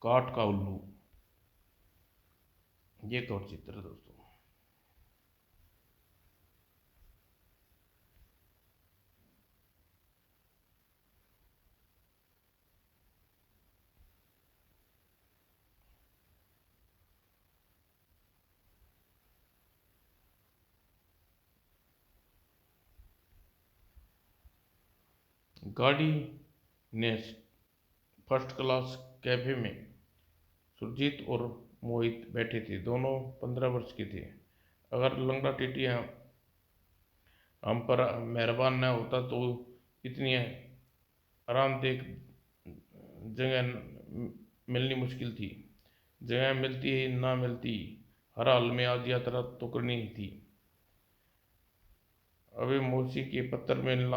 काठ का उल्लू। ये एक और चित्र है दोस्तों। गाड़ी ने फर्स्ट क्लास कैफे में सुरजीत और मोहित बैठे थे। दोनों 15 वर्ष के थे। अगर लंगड़ा टिटिया हम पर मेहरबान न होता तो इतनी आरामदेह जगह मिलनी मुश्किल थी। जगह मिलती ही ना मिलती, हर हाल में आज यात्रा तो करनी ही थी। अबे मौसी के पत्थर मिल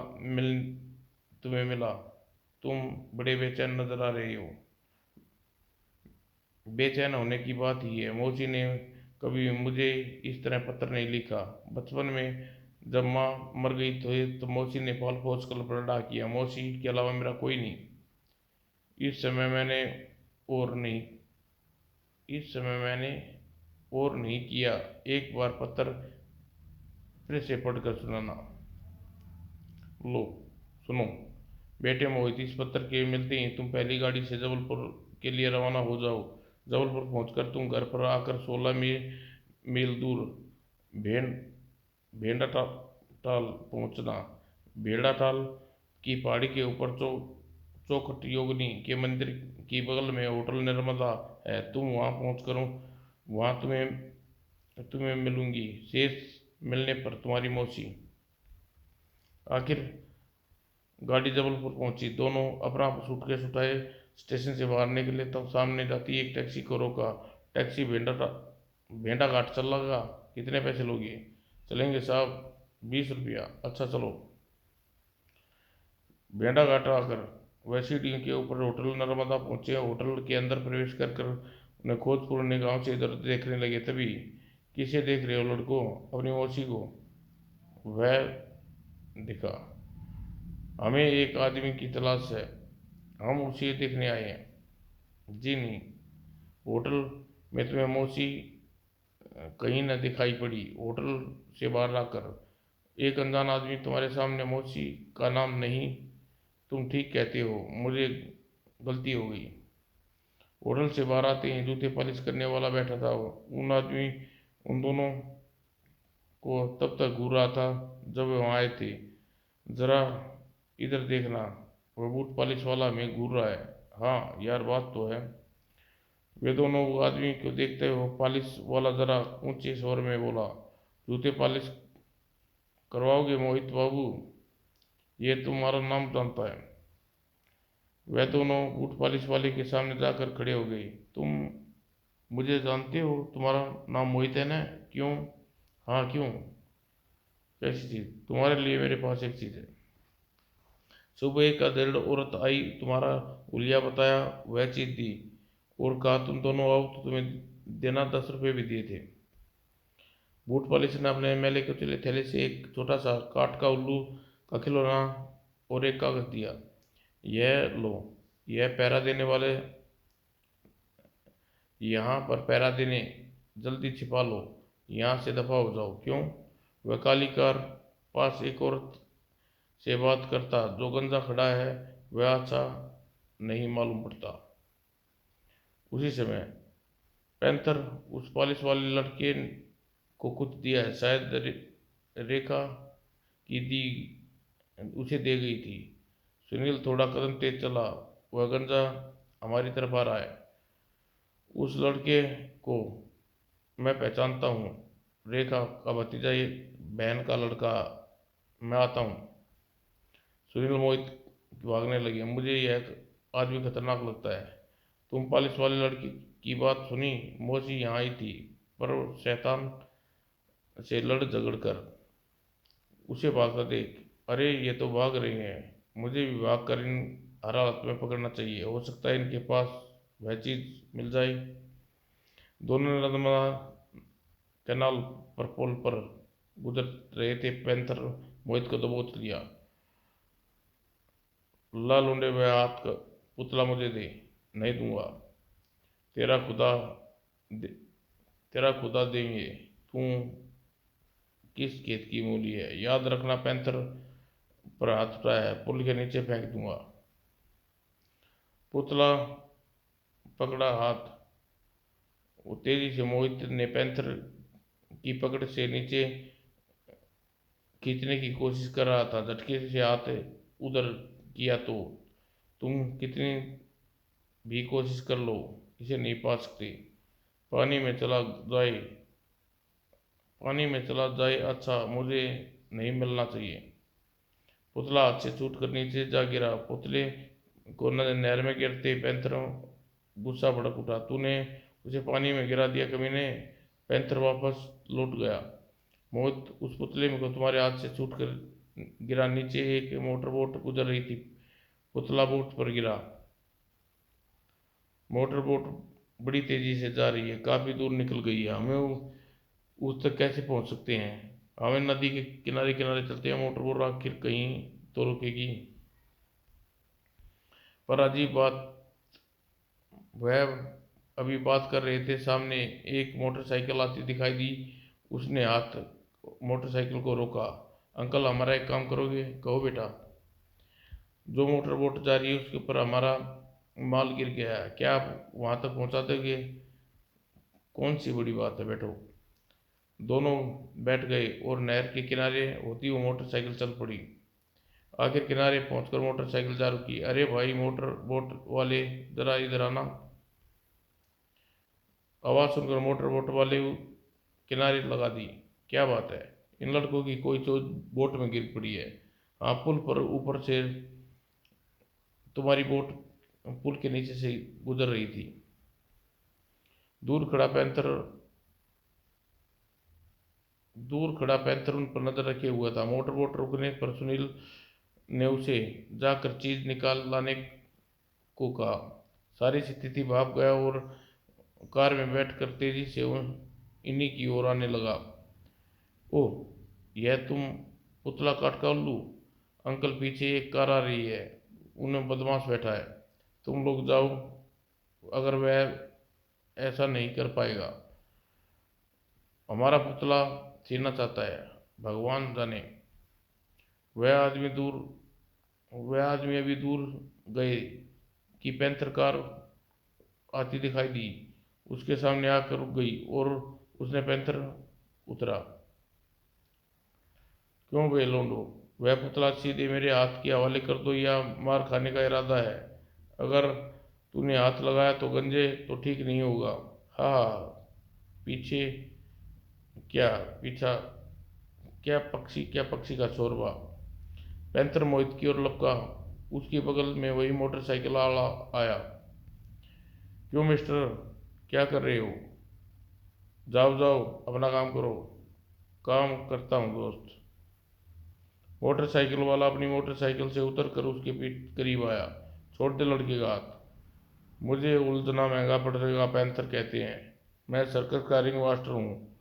तुम्हें मिला। तुम बड़े बेचैन नजर आ रहे हो। बेचैन होने की बात ही है। मौसी ने कभी मुझे इस तरह पत्र नहीं लिखा। बचपन में जब माँ मर गई तो मौसी ने पाल पोस कर बड़ा किया। मौसी के अलावा मेरा कोई नहीं। इस समय मैंने और नहीं इस समय मैंने और नहीं किया। एक बार पत्र फिर से पढ़कर सुनाना। लो सुनो बेटे मोहित, इस पत्र के मिलते ही तुम पहली गाड़ी से जबलपुर के लिए रवाना हो जाओ। जबलपुर पहुंचकर तुम घर पर आकर 16 मील दूर भेड़ भेड़ाटाल पहुंचना। भेड़ाटाल की पहाड़ी के ऊपर चौखट योगिनी के मंदिर की बगल में होटल नर्मदा है। तुम वहां पहुंच करो। वहां तुम्हें मिलूंगी। शेष मिलने पर तुम्हारी मौसी। आखिर गाड़ी जबलपुर पहुंची। दोनों अपना सूटकेस उठाए स्टेशन से बाहर निकले तब सामने जाती एक टैक्सी को रोका। टैक्सी भेंडा घाट चल लगा। कितने पैसे लोगे? चलेंगे साहब, 20 रुपया। अच्छा चलो। भेंडा घाट आकर वह सीढ़ियों के ऊपर होटल नर्मदा पहुंचे। होटल के अंदर प्रवेश कर उन्हें खोजपूर्ण निगाहों से इधर उधर देखने लगे। तभी किसे देख रहे हो लड़कों? अपनी मौसी को। वह दिखा। हमें एक आदमी की तलाश है। हम उसे देखने आए हैं। जी नहीं। होटल में तुम्हें मौसी कहीं न दिखाई पड़ी। होटल से बाहर आकर एक अनजान आदमी तुम्हारे सामने। मौसी का नाम नहीं। तुम ठीक कहते हो, मुझे गलती हो गई। होटल से बाहर आते ही जूते पॉलिश करने वाला बैठा था। उन आदमी उन दोनों को तब तक घूर रहा था जब वे वहाँ आए थे। जरा इधर देखना, वह बूट पॉलिश वाला हमें घूर रहा है। हाँ यार, बात तो है। वे दोनों वो आदमी को देखते हुए पॉलिश वाला जरा ऊंचे स्वर में बोला, जूते पॉलिश करवाओगे मोहित बाबू? ये तुम्हारा नाम जानता है। वह दोनों बूट पॉलिश वाले के सामने जाकर खड़े हो गए। तुम मुझे जानते हो? तुम्हारा नाम मोहित है ना? क्यों? हाँ क्यों? कैसी चीज? तुम्हारे लिए मेरे पास एक चीज है। सुबह एक अधेड़ औरत आई, तुम्हारा हुलिया बताया, वह चीज दी और कहा तुम दोनों आओ तो तुम्हें देना। 10 रुपये भी दिए थे। बूट पॉलिश ने अपने मैले कुचले थैले से एक छोटा सा काठ का उल्लू का खिलौना और एक कागज दिया। यह लो। यह पहरा देने वाले यहाँ पर पहरा देने। जल्दी छिपा लो, यहाँ से दफा हो जाओ। क्यों? वह काली कार पास एक औरत से बात करता जो गंजा खड़ा है। वह अच्छा नहीं मालूम पड़ता। उसी समय पैंथर उस पॉलिश वाले लड़के को कुछ दिया है। शायद रेखा की दी उसे दे गई थी। सुनील थोड़ा कदम तेज चला। वह गंजा हमारी तरफ आ रहा है। उस लड़के को मैं पहचानता हूँ। रेखा का भतीजा, ये बहन का लड़का। मैं आता हूँ। सुनील मोहित भागने लगे। मुझे यह आदमी खतरनाक लगता है। तुम पॉलिश वाले लड़की की बात सुनी? मौसी यहाँ आई थी पर शैतान से लड़ झगड़ कर उसे भागता देख। अरे ये तो भाग रही हैं। मुझे भी भाग कर इन हर हालत में पकड़ना चाहिए। हो सकता है इनके पास वह चीज मिल जाए। दोनों नर्मदा कैनाल पर पुल पर गुजर रहे थे। पैंथर मोहित को दबोच लिया। ला लुंडे, वह हाथ का पुतला मुझे दे। नहीं दूंगा। तेरा खुदा दे, तेरा खुदा देंगे, तू किस खेत की मूली है। याद रखना, पैंथर पर हाथ उठाया है, पुल के नीचे फेंक दूंगा। पुतला पकड़ा हाथ। वो तेजी से मोहित ने पैंथर की पकड़ से नीचे खींचने की कोशिश कर रहा था। झटके से हाथ उधर किया तो तुम कितनी भी कोशिश कर लो, इसे नहीं पा सकते। पानी में चला जाए, पानी में चला जाए, अच्छा मुझे नहीं मिलना चाहिए। पुतला हाथ से छूट कर नीचे जा गिरा। पुतले को नहर में गिरते पैंथर गुस्सा भड़क उठा। तूने उसे पानी में गिरा दिया कमीने। पैंथर वापस लौट गया। मोहित, उस पुतले में को तुम्हारे हाथ से छूट कर गिरा। नीचे एक मोटर बोट गुजर रही थी। पुतला बोट पर गिरा। मोटर बोट बड़ी तेजी से जा रही है, काफी दूर निकल गई है। हमें उस तक कैसे पहुंच सकते हैं। हमें नदी के किनारे किनारे चलते हैं, मोटर बोट आखिर कहीं तो रुकेगी। पर अजीब बात, वह अभी बात कर रहे थे, सामने एक मोटरसाइकिल आती दिखाई दी। उसने हाथ मोटरसाइकिल को रोका। अंकल, हमारा एक काम करोगे? कहो बेटा। जो मोटर बोट जा रही है उसके ऊपर हमारा माल गिर गया है, क्या आप वहां तक पहुंचा दोगे? कौन सी बड़ी बात है, बैठो। दोनों बैठ गए और नहर के किनारे होती वो मोटरसाइकिल चल पड़ी। आखिर किनारे पहुंचकर मोटरसाइकिल जा रुकी। अरे भाई मोटर बोट वाले, जरा इधर आना। आवाज सुनकर मोटर बोट वाले किनारे लगा दी। क्या बात है? इन लड़कों की कोई चोट बोट में गिर पड़ी है। हाँ, पुल पर ऊपर से तुम्हारी बोट पुल के नीचे से गुजर रही थी। दूर खड़ा पैंथर दूर खड़ा पैंथर उन पर नजर रखे हुआ था। मोटर बोट रुकने पर सुनील ने उसे जाकर चीज निकाल लाने को कहा। सारी स्थिति भाप गया और कार में बैठकर तेजी से इन्हीं की ओर आने लगा। ओह, यह तुम पुतला काट का उल्लू। अंकल, पीछे एक कार आ रही है, उन्हें बदमाश बैठा है। तुम लोग जाओ, अगर वह ऐसा नहीं कर पाएगा। हमारा पुतला छीनना चाहता है, भगवान जाने। वह आदमी दूर वह आदमी अभी दूर गए कि पैंथर कार आती दिखाई दी। उसके सामने आकर रुक गई और उसने पैंथर उतरा। क्यों बे लोंडो, वह पुतला सीधे मेरे हाथ के हवाले कर दो, या मार खाने का इरादा है? अगर तूने हाथ लगाया तो गंजे तो ठीक नहीं होगा। हाँ, पीछे क्या पीछा क्या पक्षी का शोरबा। पैंथर मोहित की ओर लपका। उसके बगल में वही मोटरसाइकिल वाला आया। क्यों मिस्टर, क्या कर रहे हो? जाओ जाओ, अपना काम करो। काम करता हूँ दोस्त। मोटरसाइकिल वाला अपनी मोटरसाइकिल से उतर कर उसके पीठ करीब आया। छोड़ दे लड़के का हाथ, मुझे उलझना महंगा पड़ेगा। पैंथर कहते हैं, मैं सर्कस का रिंग मास्टर हूँ।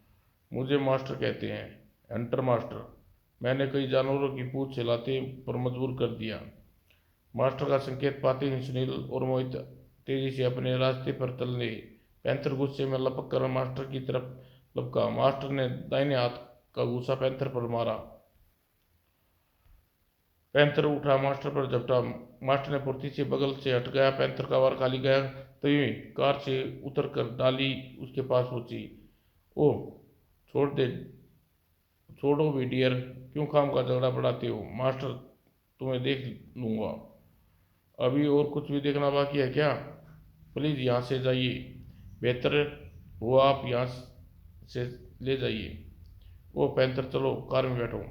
मुझे मास्टर कहते हैं, हंटर मास्टर। मैंने कई जानवरों की पूंछ हिलाते पर मजबूर कर दिया। मास्टर का संकेत पाते ही सुनील और मोहित तेजी से अपने रास्ते पर चलने। पैंथर गुस्से में लपक कर मास्टर की तरफ लपका। मास्टर ने दाहिने हाथ का घूसा पैंथर पर मारा। पैंथर उठा, मास्टर पर झपटा। मास्टर ने फुर्ती से बगल से हट गया। पैंथर का वार खाली गया, तभी कार से उतर कर डाली उसके पास पहुंची। ओह, छोड़ दे, छोड़ो भी डियर, क्यों खाम का झगड़ा बढ़ाते हो? मास्टर तुम्हें देख लूंगा। अभी और कुछ भी देखना बाकी है क्या? प्लीज यहाँ से जाइए, बेहतर हुआ आप यहाँ से ले जाइए। ओ पैंथर, चलो कार में बैठो।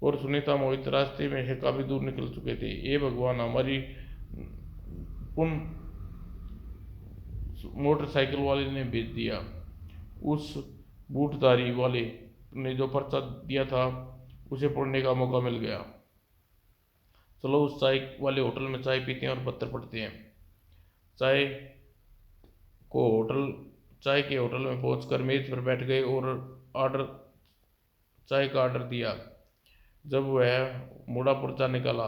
और सुनीता मोहित रास्ते में से काफी दूर निकल चुके थे। ए भगवान, हमारी उन मोटरसाइकिल वाले ने भेज दिया। उस बूटधारी वाले ने जो पर्चा दिया था उसे पढ़ने का मौका मिल गया। चलो उस चाय वाले होटल में चाय पीते हैं और पत्थर पढ़ते हैं। चाय चाय के होटल में पहुंचकर मेज पर बैठ गए और ऑर्डर चाय का ऑर्डर दिया। जब वह मुड़ा पर्चा निकाला,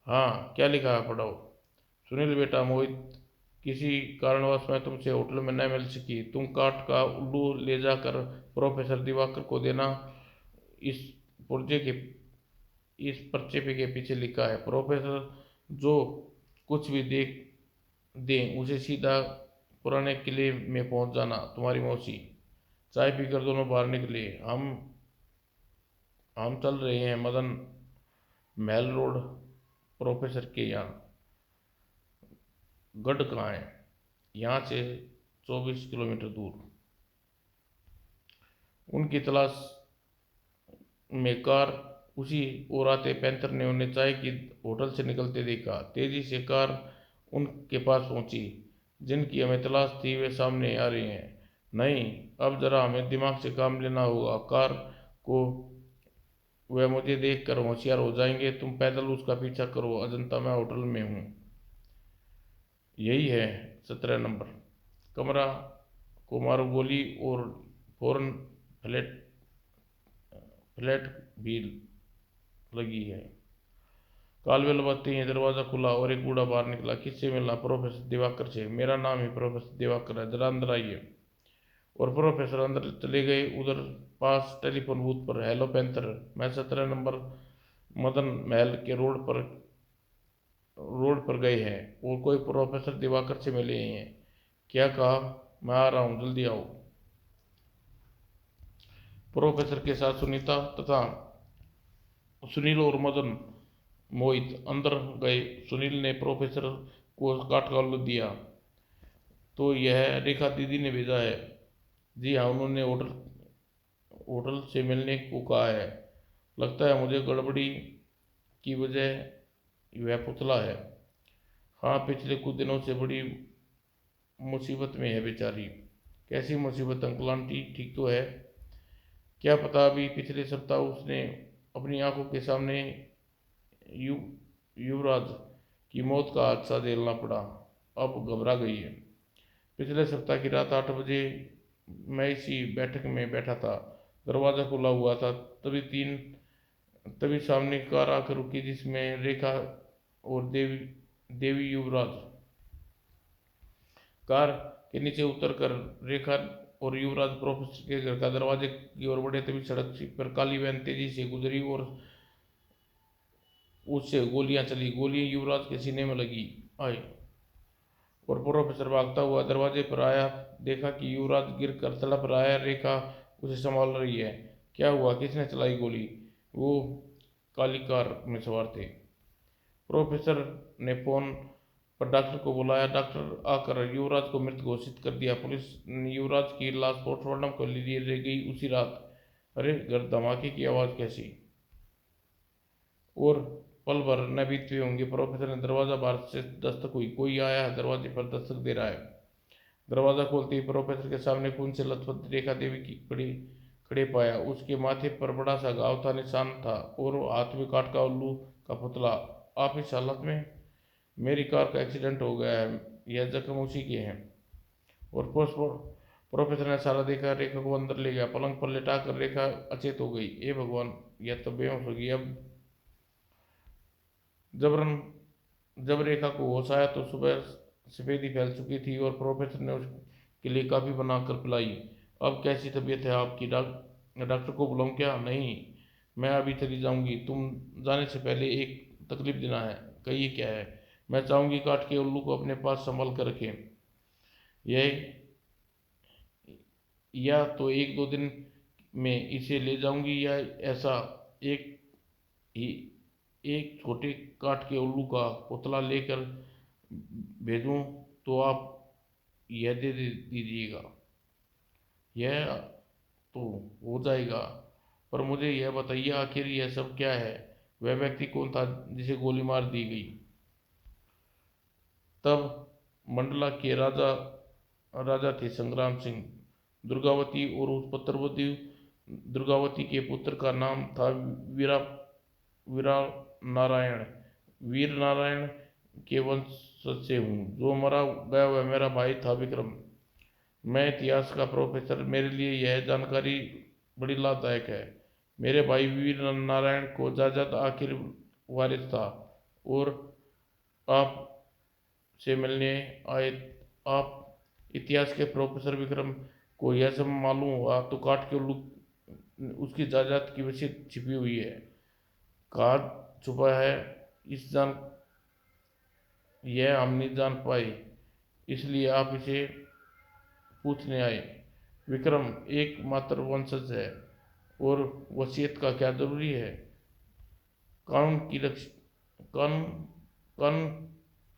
हाँ क्या लिखा है, पढ़ो। सुनील बेटा, मोहित किसी कारणवश मैं तुमसे होटल में न मिल सकी। तुम काट का उल्लू ले जाकर प्रोफेसर दिवाकर को देना। इस पुर्जे के इस पर्चे पे के पीछे लिखा है, प्रोफेसर जो कुछ भी देख दे उसे सीधा पुराने किले में पहुंच जाना। तुम्हारी मौसी। चाय पीकर दोनों बाहर निकले। हम चल रहे हैं मदन महल रोड, प्रोफेसर के यहाँ। गढ़ कहाँ है? यहाँ से 24 किलोमीटर दूर। उनकी तलाश में कार उसी ओर आते पैंथर ने उन्हें चाय की होटल से निकलते देखा। तेजी से कार उनके पास पहुंची। जिनकी हमें तलाश थी वे सामने आ रहे हैं। नहीं, अब जरा हमें दिमाग से काम लेना होगा। कार को वह मुझे देखकर होशियार हो जाएंगे। तुम पैदल उसका पीछा करो। अजंता मैं होटल में हूँ। यही है 17 नंबर कमरा। को मारो गोली और फौरन फ्लैट फ्लैट भी लगी है। कालबेल बजते ही दरवाजा खुला और एक बूढ़ा बाहर निकला। किससे मिलना? प्रोफेसर दिवाकर से। मेरा नाम ही प्रोफेसर दिवाकर है, जरा अंदर आइए। और प्रोफेसर अंदर चले गए। उधर पास टेलीफोन बूथ पर, हेलो पैंथर, मैं 17 नंबर मदन महल के रोड पर गए हैं और कोई प्रोफेसर दिवाकर से मिले हैं। क्या कहा? मैं आ रहा हूँ, जल्दी आओ। प्रोफेसर के साथ सुनीता तथा सुनील और मदन मोहित अंदर गए। सुनील ने प्रोफेसर को काट का उल्लू दिया। तो यह रेखा दीदी ने भेजा है। जी हाँ, उन्होंने होटल से मिलने को कहा है। लगता है मुझे गड़बड़ी की वजह वह पुतला है। हाँ, पिछले कुछ दिनों से बड़ी मुसीबत में है बेचारी। कैसी मुसीबत अंकल आंटी? ठीक तो है? क्या पता, अभी पिछले सप्ताह उसने अपनी आंखों के सामने यु युवराज की मौत का हादसा झेलना पड़ा। अब घबरा गई है। पिछले सप्ताह की रात 8 बजे मैं इसी बैठक में बैठा था। दरवाज़ा खुला हुआ था। तभी सामने कार आकर रुकी जिसमें रेखा और देवी देवी युवराज। कार के नीचे उतरकर रेखा और युवराज प्रोफेसर के घर का दरवाजे की ओर बढ़े। तभी सड़क पर काली वैन तेजी से गुजरी और उससे गोलियां चली। गोली युवराज के सीने में लगी आई और प्रोफेसर भागता हुआ दरवाजे पर आया। देखा कि युवराज गिर कर तड़प रहा है। रेखा उसे संभाल रही है। क्या हुआ? किसने चलाई गोली? वो काली कार में सवार थे। प्रोफेसर ने फोन पर डॉक्टर को बुलाया। डॉक्टर आकर युवराज को मृत घोषित कर दिया। पुलिस ने युवराज की लाश पोस्टमार्टम के लिए ले गई उसी रात। अरे, घर धमाके की आवाज़ कैसी? और पल भर न बीतते होंगे, प्रोफेसर ने दरवाजा बाहर से दस्तक हुई। कोई आया है, दरवाजे पर दस्तक दे रहा है। दरवाजा खोलते ही प्रोफेसर के सामने खून से लथपथ रेखा देवी की खड़े पाया। उसके माथे पर बड़ा सा घाव था, निशान था और हाथ में काट का उल्लू का पुतला। आप इस हालत में? मेरी कार का एक्सीडेंट हो गया है, यह जख्म उसी के हैं। और प्रोफेसर ने सारा देखा। रेखा को अंदर ले गया। पलंग पर लेटा कर रेखा अचेत हो गई। ए भगवान, यह तो बेहोश हो गई। अब जबरन जब रेखा को होश आया तो सुबह सफेदी फैल चुकी थी और प्रोफेसर ने उसके लिए काफ़ी बनाकर पिलाई। अब कैसी तबीयत है आपकी? डॉक्टर को बुलाऊं क्या? नहीं, मैं अभी चली जाऊंगी। तुम जाने से पहले एक तकलीफ देना है। कहिए, क्या है? मैं चाहूंगी काट के उल्लू को अपने पास संभाल कर रखें। यह या तो 1-2 दिन में इसे ले जाऊंगी, या ऐसा एक ही एक छोटे काठ के उल्लू का पुतला लेकर भेजूं तो आप यह दे दीजिएगा। यह तो हो जाएगा, पर मुझे यह बताइए आखिर यह सब क्या है? वह व्यक्ति कौन था जिसे गोली मार दी गई? तब मंडला के राजा राजा थे संग्राम सिंह। दुर्गावती और उस पुत्रवती दुर्गावती के पुत्र का नाम था वीरा वीरा नारायण। वीर नारायण के वंश से हूँ। जो मरा गया वह मेरा भाई था विक्रम। मैं इतिहास का प्रोफेसर, मेरे लिए यह जानकारी बड़ी लाभदायक है। मेरे भाई वीर नारायण को जायदाद आखिर वारिस था और आप से मिलने आए आप इतिहास के प्रोफेसर विक्रम को यह सब मालूम हुआ तो काट के उल्लू उसकी जायदाद की वसीयत छिपी हुई है, कहा छुपा है, इस जान यह हम नहीं जान पाए, इसलिए आप इसे पूछने आए। विक्रम एकमात्र वंशज है और वसीयत का क्या जरूरी है? कानून की रक्ष कानून कानून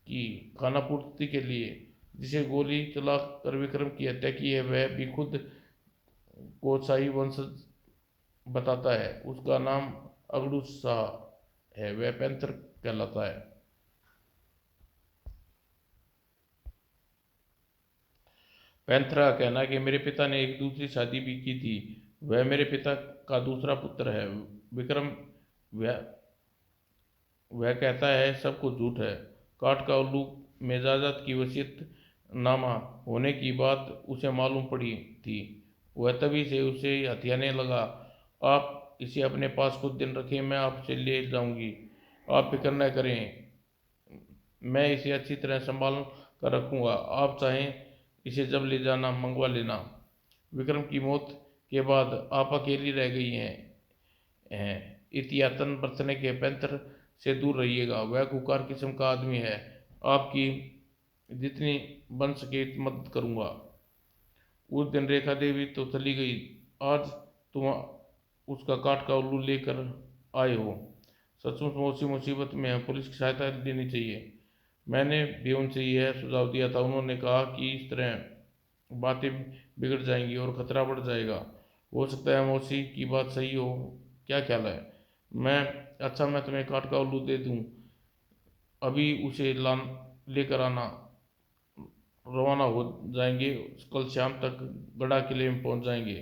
की खानापूर्ति के लिए जिसे गोली चला कर विक्रम की हत्या की है वह भी खुद को शाही वंशज बताता है। उसका नाम अगड़ू शाह है, वह पैंथर कहलाता है। पैंथर का कहना है कि मेरे पिता ने एक दूसरी शादी भी की थी, वह मेरे पिता का दूसरा पुत्र है। विक्रम वह वह कहता है सब कुछ झूठ है। काठ का उल्लू में जायदाद की वसीयत नामा होने की बात उसे मालूम पड़ी थी। वह तभी से उसे हथियाने लगा। आप इसे अपने पास कुछ दिन रखें, मैं आपसे ले जाऊंगी, आप फिक्र न करें, मैं इसे अच्छी तरह संभाल कर रखूंगा, आप चाहें इसे जब ले जाना मंगवा लेना। विक्रम की मौत के बाद आप अकेली रह गई हैं एहतियातन बरतने के पैंतर से दूर रहिएगा, वह खुकार किस्म का आदमी है, आपकी जितनी बन सके मदद करूंगा। उस दिन रेखा देवी तो चली गई, आज तुम उसका काठ का उल्लू लेकर आए हो। सचमुच मौसी मुसीबत में है, पुलिस की सहायता लेनी चाहिए। मैंने भी उनसे यह सुझाव दिया था, उन्होंने कहा कि इस तरह बातें बिगड़ जाएंगी और खतरा बढ़ जाएगा। हो सकता है मौसी की बात सही हो, क्या ख्याल है? मैं अच्छा, मैं तुम्हें काठ का उल्लू दे दूं, अभी उसे लान लेकर आना। रवाना हो जाएंगे, कल शाम तक गढ़ा किले में पहुंच जाएंगे।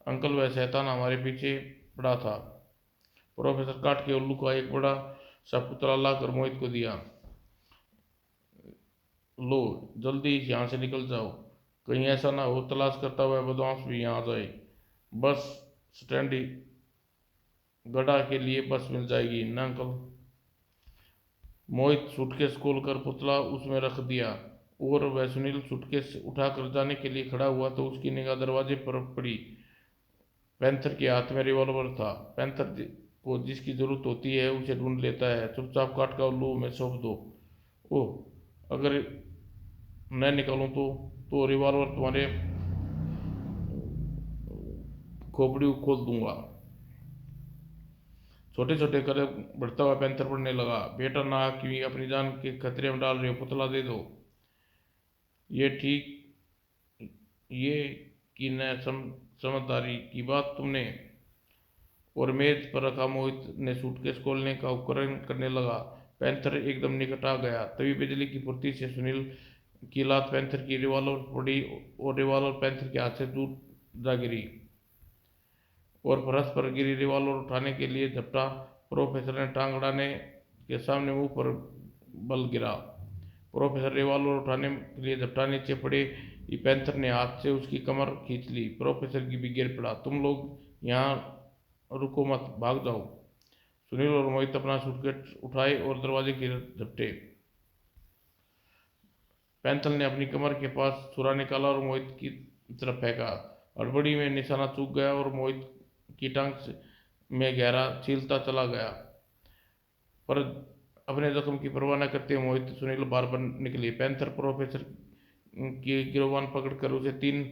अंकल, वह शैतान हमारे पीछे पड़ा था। प्रोफेसर काठ के उल्लू का एक बड़ा सा पुतला लाकर मोहित को दिया। लो, जल्दी यहाँ से निकल जाओ, कहीं ऐसा ना हो तलाश करता हुआ बदमाश भी यहाँ आ जाए। बस स्टैंड गढ़ा के लिए बस मिल जाएगी ना अंकल? मोहित सूटकेस खोलकर पुतला उसमें रख दिया और वह सुनील सूटकेस उठाकर जाने के लिए खड़ा हुआ तो उसकी निगाह दरवाजे पर पड़ी। पैंथर के हाथ में रिवॉल्वर था। पैंथर को जिसकी जरूरत होती है उसे ढूंढ लेता है। चुपचाप काट का उल्लू में सौंप दो। ओह, अगर मैं निकालूं तो रिवॉल्वर तुम्हारे खोपड़ी खोल दूंगा। छोटे छोटे कदम बढ़ता हुआ पैंथर पड़ने लगा। बेटा, ना कि अपनी जान के खतरे में डाल रहे हो, पुतला दे दो। ये ठीक ये कि न समझदारी की बात तुमने। और मेज पर रखा मोहित ने सूटकेस खोलने का उपकरण करने लगा। पैंथर एकदम निकट आ गया, तभी बिजली की फुर्ती से सुनील की लात पैंथर की रिवॉल्वर पड़ी और रिवॉल्वर पैंथर के हाथ से दूर जा गिरी और फर्श पर गिरी रिवॉल्वर उठाने के लिए झपटा। प्रोफेसर ने टांग अड़ाने के सामने मुंह पर बल गिरा। प्रोफेसर रिवॉल्वर उठाने के लिए झपटा, नीचे पड़े ही पैंथर ने हाथ से उसकी कमर खींच ली। प्रोफेसर की भी गिर पड़ा। तुम लोग यहाँ रुको मत, भाग जाओ। सुनील और मोहित अपना सूटकेस उठाए और दरवाजे की झपटे। पैंथर ने अपनी कमर के पास छुरा निकाला और मोहित की तरफ फेंका। हड़बड़ी में निशाना चूक गया और मोहित की टांग में गहरा छीलता चला गया, पर अपने जख्म की परवाह न करते मोहित सुनील बार बार निकले। पैंथर प्रोफेसर की गिरबान पकड़कर उसे 3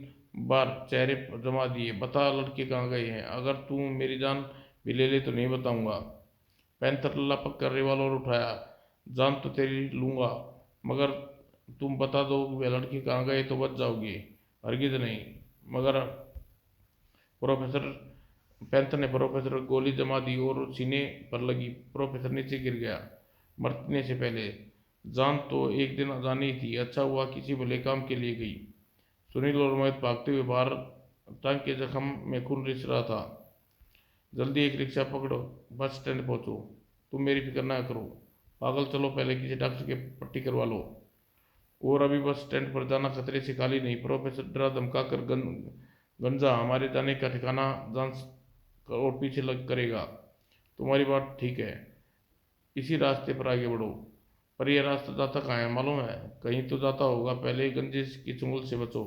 बार चेहरे पर जमा दिए। बता, लड़के कहाँ गए हैं? अगर तू मेरी जान भी ले ले तो नहीं बताऊंगा। पैंथर लपक कर रिवॉल्वर उठाया। जान तो तेरी लूंगा, मगर तुम बता दो वे लड़के कहाँ गए तो बच जाओगे। हरगिज नहीं। मगर प्रोफेसर पैंथर ने प्रोफेसर को गोली जमा दी और सीने पर लगी। प्रोफेसर नीचे गिर गया मरने से पहले। जान तो एक दिन जानी थी, अच्छा हुआ किसी भले काम के लिए गई। सुनील और मोहित भागते हुए बाहर, टांग के जख्म में खून रिस रहा था। जल्दी एक रिक्शा पकड़ो, बस स्टैंड पहुंचो। तुम मेरी फिक्र ना करो पागल, चलो पहले किसी डॉक्टर के पट्टी करवा लो। और अभी बस स्टैंड पर जाना खतरे से खाली नहीं। प्रोफेसर डरा धमका कर गंजा हमारे जाने का ठिकाना जान और पीछे लग करेगा। तुम्हारी बात ठीक है, इसी रास्ते पर आगे बढ़ो। पर यह रास्ता जाता कहाँ है मालूम है? कहीं तो जाता होगा, पहले गंजे की चुंगल से बचो।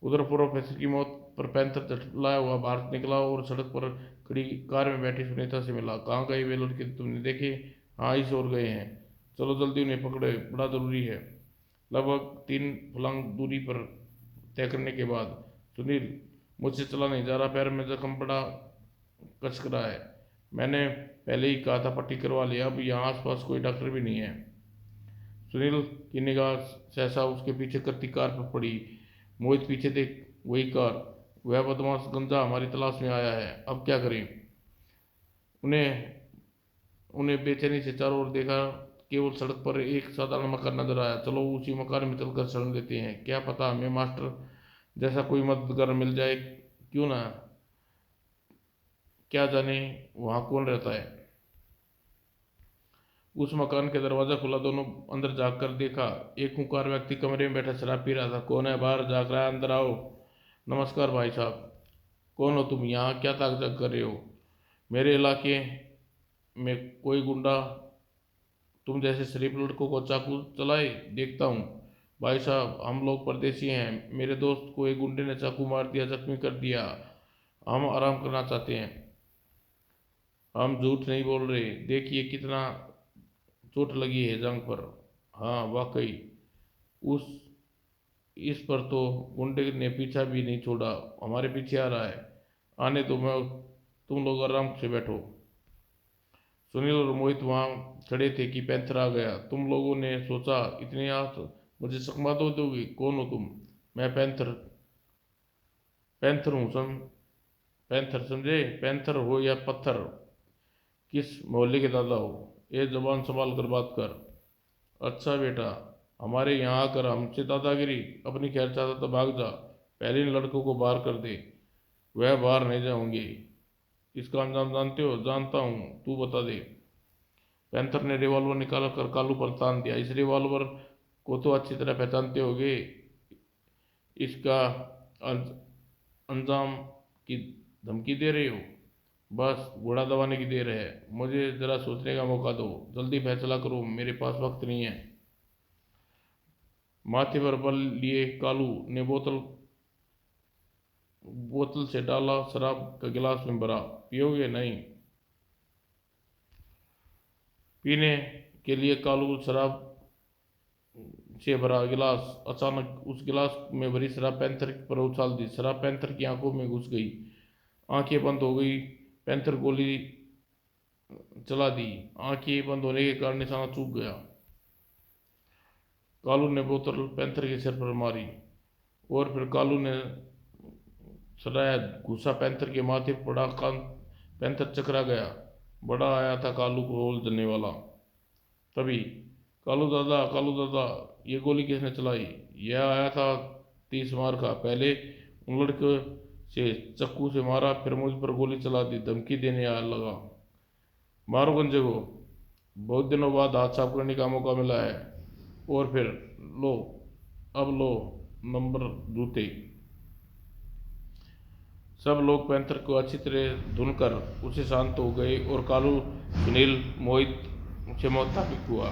उधर प्रोफेसर की मौत पर पैंथर झटलाया हुआ बाहर निकला और सड़क पर खड़ी कार में बैठी सुनीता से मिला। कहाँ गए वे लड़के, तुमने देखे? हाँ, इस ओर गए हैं। चलो जल्दी उन्हें पकड़े, बड़ा ज़रूरी है। लगभग 3 फुलंग दूरी पर तय करने के बाद, सुनील, मुझसे चला नहीं जा रहा, पैर में जख्म बड़ा कसक रहा है। मैंने पहले ही कहा था पट्टी करवा लिया, अब यहाँ आसपास कोई डॉक्टर भी नहीं है। सुनील की निगाह सहसा उसके पीछे करती कार पर पड़ी। मोहित पीछे देख, वही कार, वह बदमाश गंजा हमारी तलाश में आया है, अब क्या करें? उन्हें उन्हें बेचैनी से चारों ओर देखा। केवल सड़क पर एक साधारण मकान नजर आया। चलो उसी मकान में चलकर शरण लेते हैं, क्या पता हमें मास्टर जैसा कोई मददगार मिल जाए। क्यों ना, क्या जाने वहाँ कौन रहता है। उस मकान के दरवाजा खुला, दोनों अंदर जाग कर देखा। एक खूंखार व्यक्ति कमरे में बैठा शराब पी रहा था। कौन है? बाहर जाग रहा है, अंदर आओ। नमस्कार भाई साहब। कौन हो तुम? यहाँ क्या ताक झाक कर रहे हो? मेरे इलाके में कोई गुंडा तुम जैसे शरीफ लड़कों को चाकू चलाए देखता हूँ? भाई साहब, हम लोग परदेसी हैं, मेरे दोस्त को एक गुंडे ने चाकू मार दिया, जख्मी कर दिया। हम आराम करना चाहते हैं। हम झूठ नहीं बोल रहे, देखिए कितना चोट लगी है जांघ पर। हाँ वाकई, उस इस पर तो गुंडे ने पीछा भी नहीं छोड़ा, हमारे पीछे आ रहा है। आने दो, मैं, तुम लोग आराम से बैठो। सुनील और मोहित वहां खड़े थे कि पैंथर आ गया। तुम लोगों ने सोचा इतने हाथ मुझे चकमा दो दोगे? कौन हो तुम? मैं पैंथर, पैंथर हूँ पैंथर समझे? पैंथर हो या पत्थर, किस मोहल्ले के दादा हो? ये जबान संभाल कर बात कर। अच्छा बेटा, हमारे यहाँ आकर हमसे दादागिरी? अपनी खैर चाहता तो भाग जा, पहले इन लड़कों को बाहर कर दे। वह बाहर नहीं जाऊंगे। इसका अंजाम जानते हो? जानता हूँ, तू बता दे। पैंथर ने रिवॉल्वर निकाल कर कालू पर तान दिया। इस रिवॉल्वर को तो अच्छी तरह पहचानते होगे, इसका अंजाम की धमकी दे रहे हो? बस घोड़ा दबाने की देर है, मुझे जरा सोचने का मौका दो, जल्दी फैसला करो, मेरे पास वक्त नहीं है। माथे पर बल लिए कालू ने बोतल बोतल से डाला शराब का गिलास में भरा। पियोगे? नहीं। पीने के लिए कालू शराब से भरा गिलास, अचानक उस गिलास में भरी शराब पैंथर पर उछाल दी। शराब पैंथर की आंखों में घुस गई, आंखें बंद हो गई। पैंथर गोली चला दी। आंखें बंद होने के कारण निशाना चूक गया। कालू ने बोतल पैंथर के सिर पर मारी और फिर कालू ने सराया घुसा पैंथर के माथे पर पड़ा। कान पैंथर चकरा गया। बड़ा आया था कालू को रोल जलने वाला। तभी, कालू दादा, कालू दादा, ये गोली किसने चलाई? यह आया था 30 मार का, पहले उन लड़के से चाकू से मारा, फिर मुझ पर गोली चला दी, धमकी देने आ लगा। मारो गंजे को, बहुत दिनों बाद हाथ साफ करने का मौका मिला है। और फिर लो, अब लो नंबर जूते। सब लोग पैंथर को अच्छी तरह धुनकर उसे शांत हो गए और कालू, सुनील, मोहित से मुताबिक हुआ।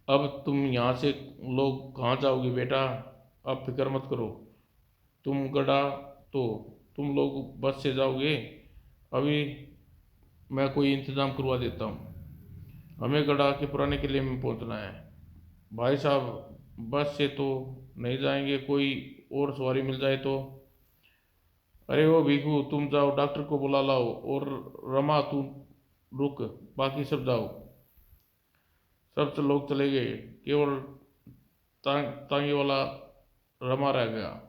अब तुम यहाँ से लोग कहाँ जाओगे बेटा? अब फिक्र मत करो, तुम गड़ा तो तुम लोग बस से जाओगे? अभी मैं कोई इंतज़ाम करवा देता हूँ। हमें गड़ा के पुराने किले में पहुँचना है। भाई साहब, बस से तो नहीं जाएंगे, कोई और सवारी मिल जाए तो? अरे ओ भिखू, तुम जाओ, डॉक्टर को बुला लाओ, और रमा तू रुक, बाकी सब जाओ। सब लोग चले गए, केवल तांगे वाला रमा रह गया।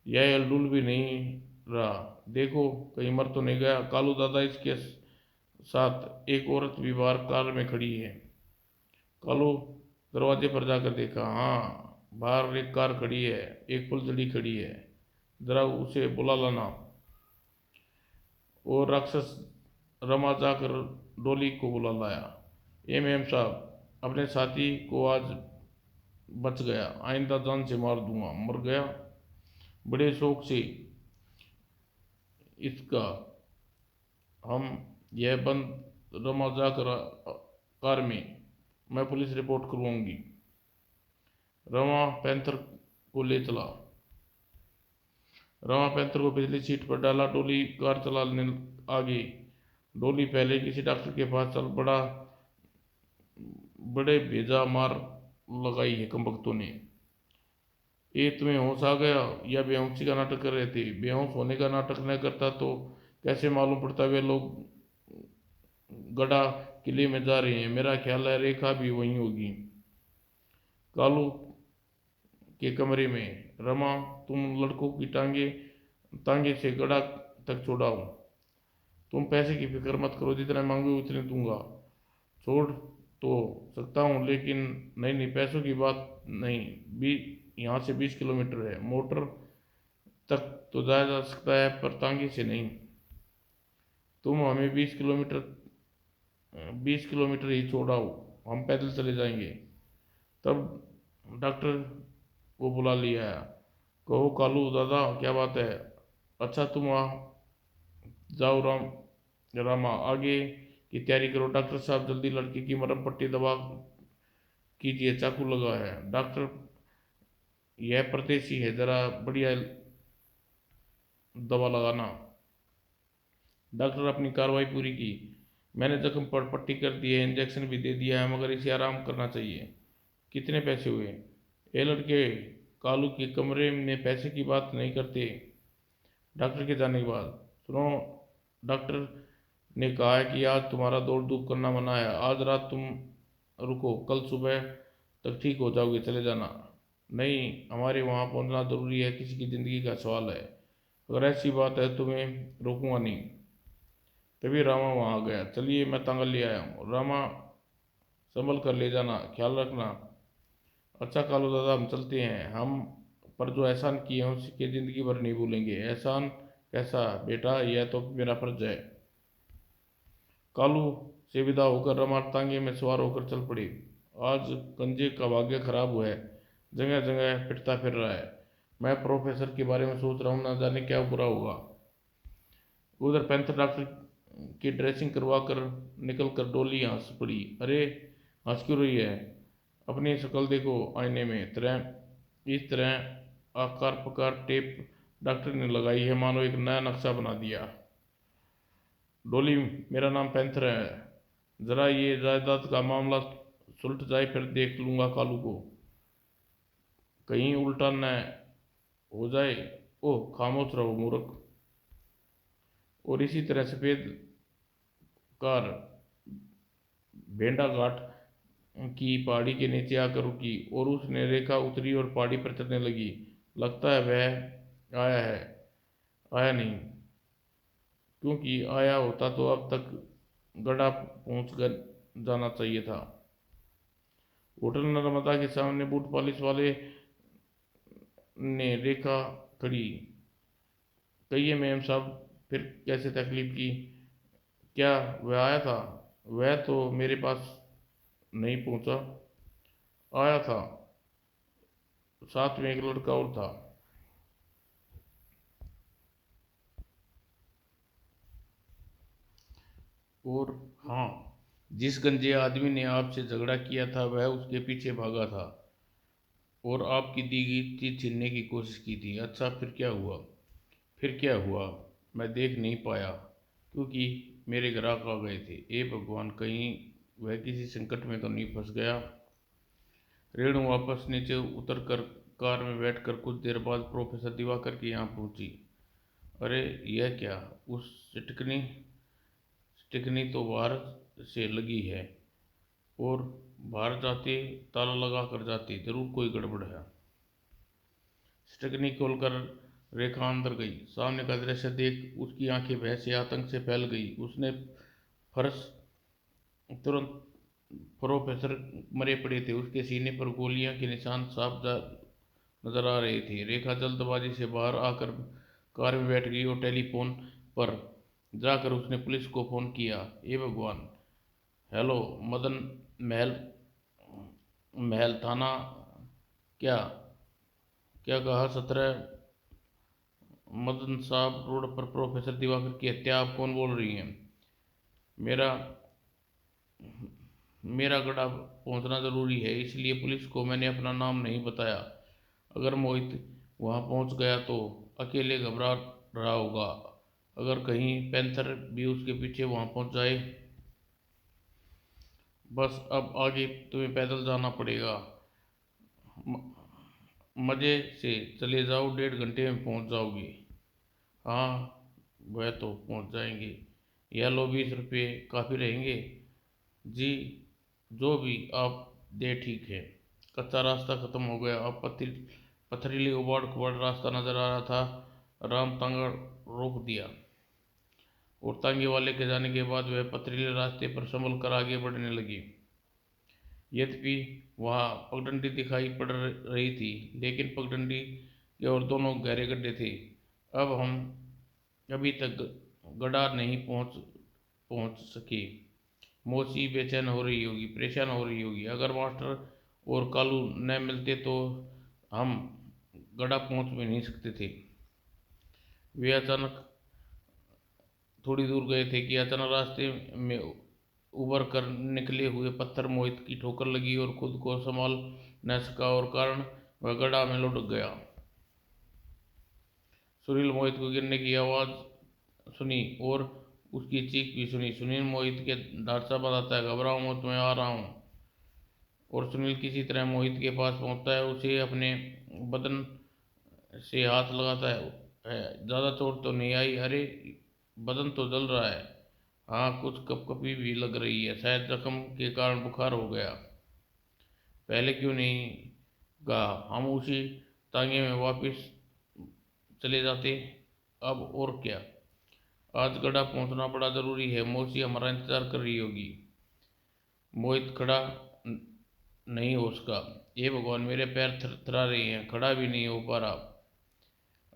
यह अलडुल भी नहीं रहा। देखो कहीं मर तो नहीं गया? कालू दादा, इसके साथ एक औरत भी बाहर कार में खड़ी है। कालू दरवाजे पर जाकर देखा। हाँ, बाहर एक कार खड़ी है, एक फुलझड़ी खड़ी है, जरा उसे बुला लाना। और राक्षस रमा जाकर डोली को बुला लाया। एम साहब, अपने साथी को आज बच गया, आइंदा जान से मार दूंगा। मर गया? बड़े शौक से इसका हम यह बंद रमा जाकर कार में। मैं पुलिस रिपोर्ट करवाऊंगी। रमा पैंथर को ले चला। रमा पैंथर को पिछली सीट पर डाला। डोली कार चलाने आगे। डोली पहले किसी डॉक्टर के पास चल पड़ा। बड़े भेजा मार लगाई है कमबख्तों ने। ये तुम्हें होश आ गया या बेहोशी का नाटक कर रहे थे? बेहोश होने का नाटक न करता तो कैसे मालूम पड़ता वे लोग गड़ा किले में जा रहे हैं? मेरा ख्याल है रेखा भी वहीं होगी। कालू के कमरे में। रमा, तुम लड़कों की टांगे तांगे से गड़ा तक छोड़ाओ। तुम पैसे की फिक्र मत करो, जितना मांगो उतने दूंगा। छोड़ तो सकता हूँ लेकिन नहीं नहीं, पैसों की बात नहीं। भी यहाँ से 20 किलोमीटर है। मोटर तक तो जाया जा सकता है पर तांगे से नहीं। तुम हमें 20 किलोमीटर ही छोड़ाओ, हम पैदल चले जाएंगे। तब डॉक्टर को बुला लिया। कहो कालू दादा, क्या बात है? अच्छा तुम आ जाओ। रामा, आगे की तैयारी करो। डॉक्टर साहब जल्दी लड़के की मरहम पट्टी दबा कीजिए, चाकू लगा है। डॉक्टर, यह परदेसी है, जरा बढ़िया दवा लगाना। डॉक्टर अपनी कार्रवाई पूरी की। मैंने जख्म पर पट्टी कर दी है, इंजेक्शन भी दे दिया है, मगर इसे आराम करना चाहिए। कितने पैसे हुए? ये लड़के कालू के कमरे में पैसे की बात नहीं करते डॉक्टर के जाने के बाद। सुनो, डॉक्टर ने कहा है कि आज तुम्हारा दौड़ धूप करना मना है। आज रात तुम रुको, कल सुबह तक ठीक हो जाओगे, चले जाना। नहीं, हमारे वहाँ पहुँचना ज़रूरी है, किसी की ज़िंदगी का सवाल है। अगर ऐसी बात है तो मैं रोकूंगा नहीं। तभी रामा वहाँ आ गया। चलिए, मैं तांगा ले आया हूँ। रामा, संभल कर ले जाना, ख्याल रखना। अच्छा कालू दादा, हम चलते हैं। हम पर जो एहसान किए हैं उसके ज़िंदगी भर नहीं भूलेंगे। एहसान कैसा बेटा? यह तो मेरा फर्ज है। कालू से विदा होकर रमा तांगे में सवार होकर चल पड़ी। आज गंजे का भाग्य खराब हुआ है, जगह जगह पिटता फिर रहा है। मैं प्रोफेसर के बारे में सोच रहा हूँ, ना जाने क्या बुरा होगा। उधर पैंथर डॉक्टर की ड्रेसिंग करवा कर निकल कर डोली हंस पड़ी। अरे, हंस क्यों रही है? अपनी शक्ल देखो आईने में। तरह इस तरह आकार पकार टेप डॉक्टर ने लगाई है, मानो एक नया नक्शा बना दिया। डोली, मेरा नाम पैंथर है। जरा ये जायदाद का मामला सुलट जाए फिर देख लूंगा कालू को, कहीं उल्टा न हो जाए। ओह, खामोश रहो मूर्ख। और इसी तरह सफ़ेद कार भेंडा घाट की पहाड़ी के नीचे आकर रुकी और उसने रेखा उतरी और पहाड़ी पर चढ़ने लगी। लगता है वह आया है। आया नहीं, क्योंकि आया होता तो अब तक गड़ा पहुंच कर जाना चाहिए था। होटल नर्मदा के सामने बूट पॉलिश वाले ने रेखा खड़ी। कहिए मेम साहब, फिर कैसे तकलीफ की? क्या वह आया था? वह तो मेरे पास नहीं पहुंचा। आया था, साथ में एक लड़का और था। और हाँ, जिस गंजे आदमी ने आपसे झगड़ा किया था वह उसके पीछे भागा था और आपकी दी गई चीज छीनने की कोशिश की थी। अच्छा, फिर क्या हुआ? फिर क्या हुआ मैं देख नहीं पाया, क्योंकि मेरे ग्राहक आ गए थे। ए भगवान, कहीं वह किसी संकट में तो नहीं फंस गया। रेणु वापस नीचे उतर कर कार में बैठकर कुछ देर बाद प्रोफेसर दिवाकर के यहाँ पहुंची। अरे, यह क्या? उस चिटकनी स्टिकनी तो बाहर से लगी है और बाहर जाते ताला लगा कर जाती, जरूर कोई गड़बड़ है। स्टिकनी खोलकर रेखा अंदर गई। सामने का दृश्य देख उसकी आंखें भय से आतंक से फैल गई। उसने फर्श तुरंत प्रोफेसर मरे पड़े थे, उसके सीने पर गोलियां के निशान साफ नजर आ रहे थे। रेखा जल्दबाजी से बाहर आकर कार में बैठ गई और टेलीफोन पर जाकर उसने पुलिस को फोन किया। हे भगवान! हेलो, मदन महल महल थाना। क्या? क्या कहा? 17 मदन साहब रोड पर प्रोफेसर दिवाकर की हत्या। आप कौन बोल रही हैं? मेरा मेरा गड़ा पहुंचना ज़रूरी है, इसलिए पुलिस को मैंने अपना नाम नहीं बताया। अगर मोहित वहां पहुंच गया तो अकेले घबरा रहा होगा। अगर कहीं पैंथर भी उसके पीछे वहां पहुंच जाए। बस अब आगे तुम्हें पैदल जाना पड़ेगा। मज़े से चले जाओ, 1.5 घंटे में पहुंच जाओगे। हाँ, वह तो पहुंच जाएंगे। यह लो 20 रुपये काफ़ी रहेंगे। जी, जो भी आप दे ठीक है। कच्चा रास्ता खत्म हो गया, अब पथरीली उबाड़ खुबाड़ रास्ता नजर आ रहा था। राम तांगा रोक दिया और तांगे वाले के जाने के बाद वह पथरीले रास्ते पर संभल कर आगे बढ़ने लगी। यद्यपि वहाँ पगडंडी दिखाई पड़ रही थी, लेकिन पगडंडी के और दोनों गहरे गड्ढे थे। अब हम अभी तक गड्ढा नहीं पहुंच सके। मौसी बेचैन हो रही होगी, परेशान हो रही होगी। अगर मास्टर और कालू न मिलते तो हम गड्ढा पहुंच भी नहीं सकते थे। वे अचानक थोड़ी दूर गए थे कि अचानक रास्ते में उबर कर निकले हुए पत्थर मोहित की ठोकर लगी और खुद को संभाल न सका और कारण वह गड्ढा में लुढ़क गया। सुनील मोहित को गिरने की आवाज़ सुनी और उसकी चीख भी सुनी। सुनील मोहित के ढांचा बताता है, घबराओ मत, मैं आ रहा हूँ। और सुनील किसी तरह मोहित के पास पहुंचता है, उसे अपने बदन से हाथ लगाता है। ज़्यादा चोट तो नहीं आई? अरे, बदन तो जल रहा है। हाँ, कुछ कपकपी भी लग रही है, शायद जख्म के कारण बुखार हो गया। पहले क्यों नहीं कहा? हम उसी तांगे में वापस चले जाते। अब और क्या, आज गड्ढा पहुंचना बड़ा ज़रूरी है। मौसी हमारा इंतज़ार कर रही होगी। मोहित खड़ा नहीं हो सका। हे भगवान, मेरे पैर थरथरा रहे हैं, खड़ा भी नहीं हो पा रहा।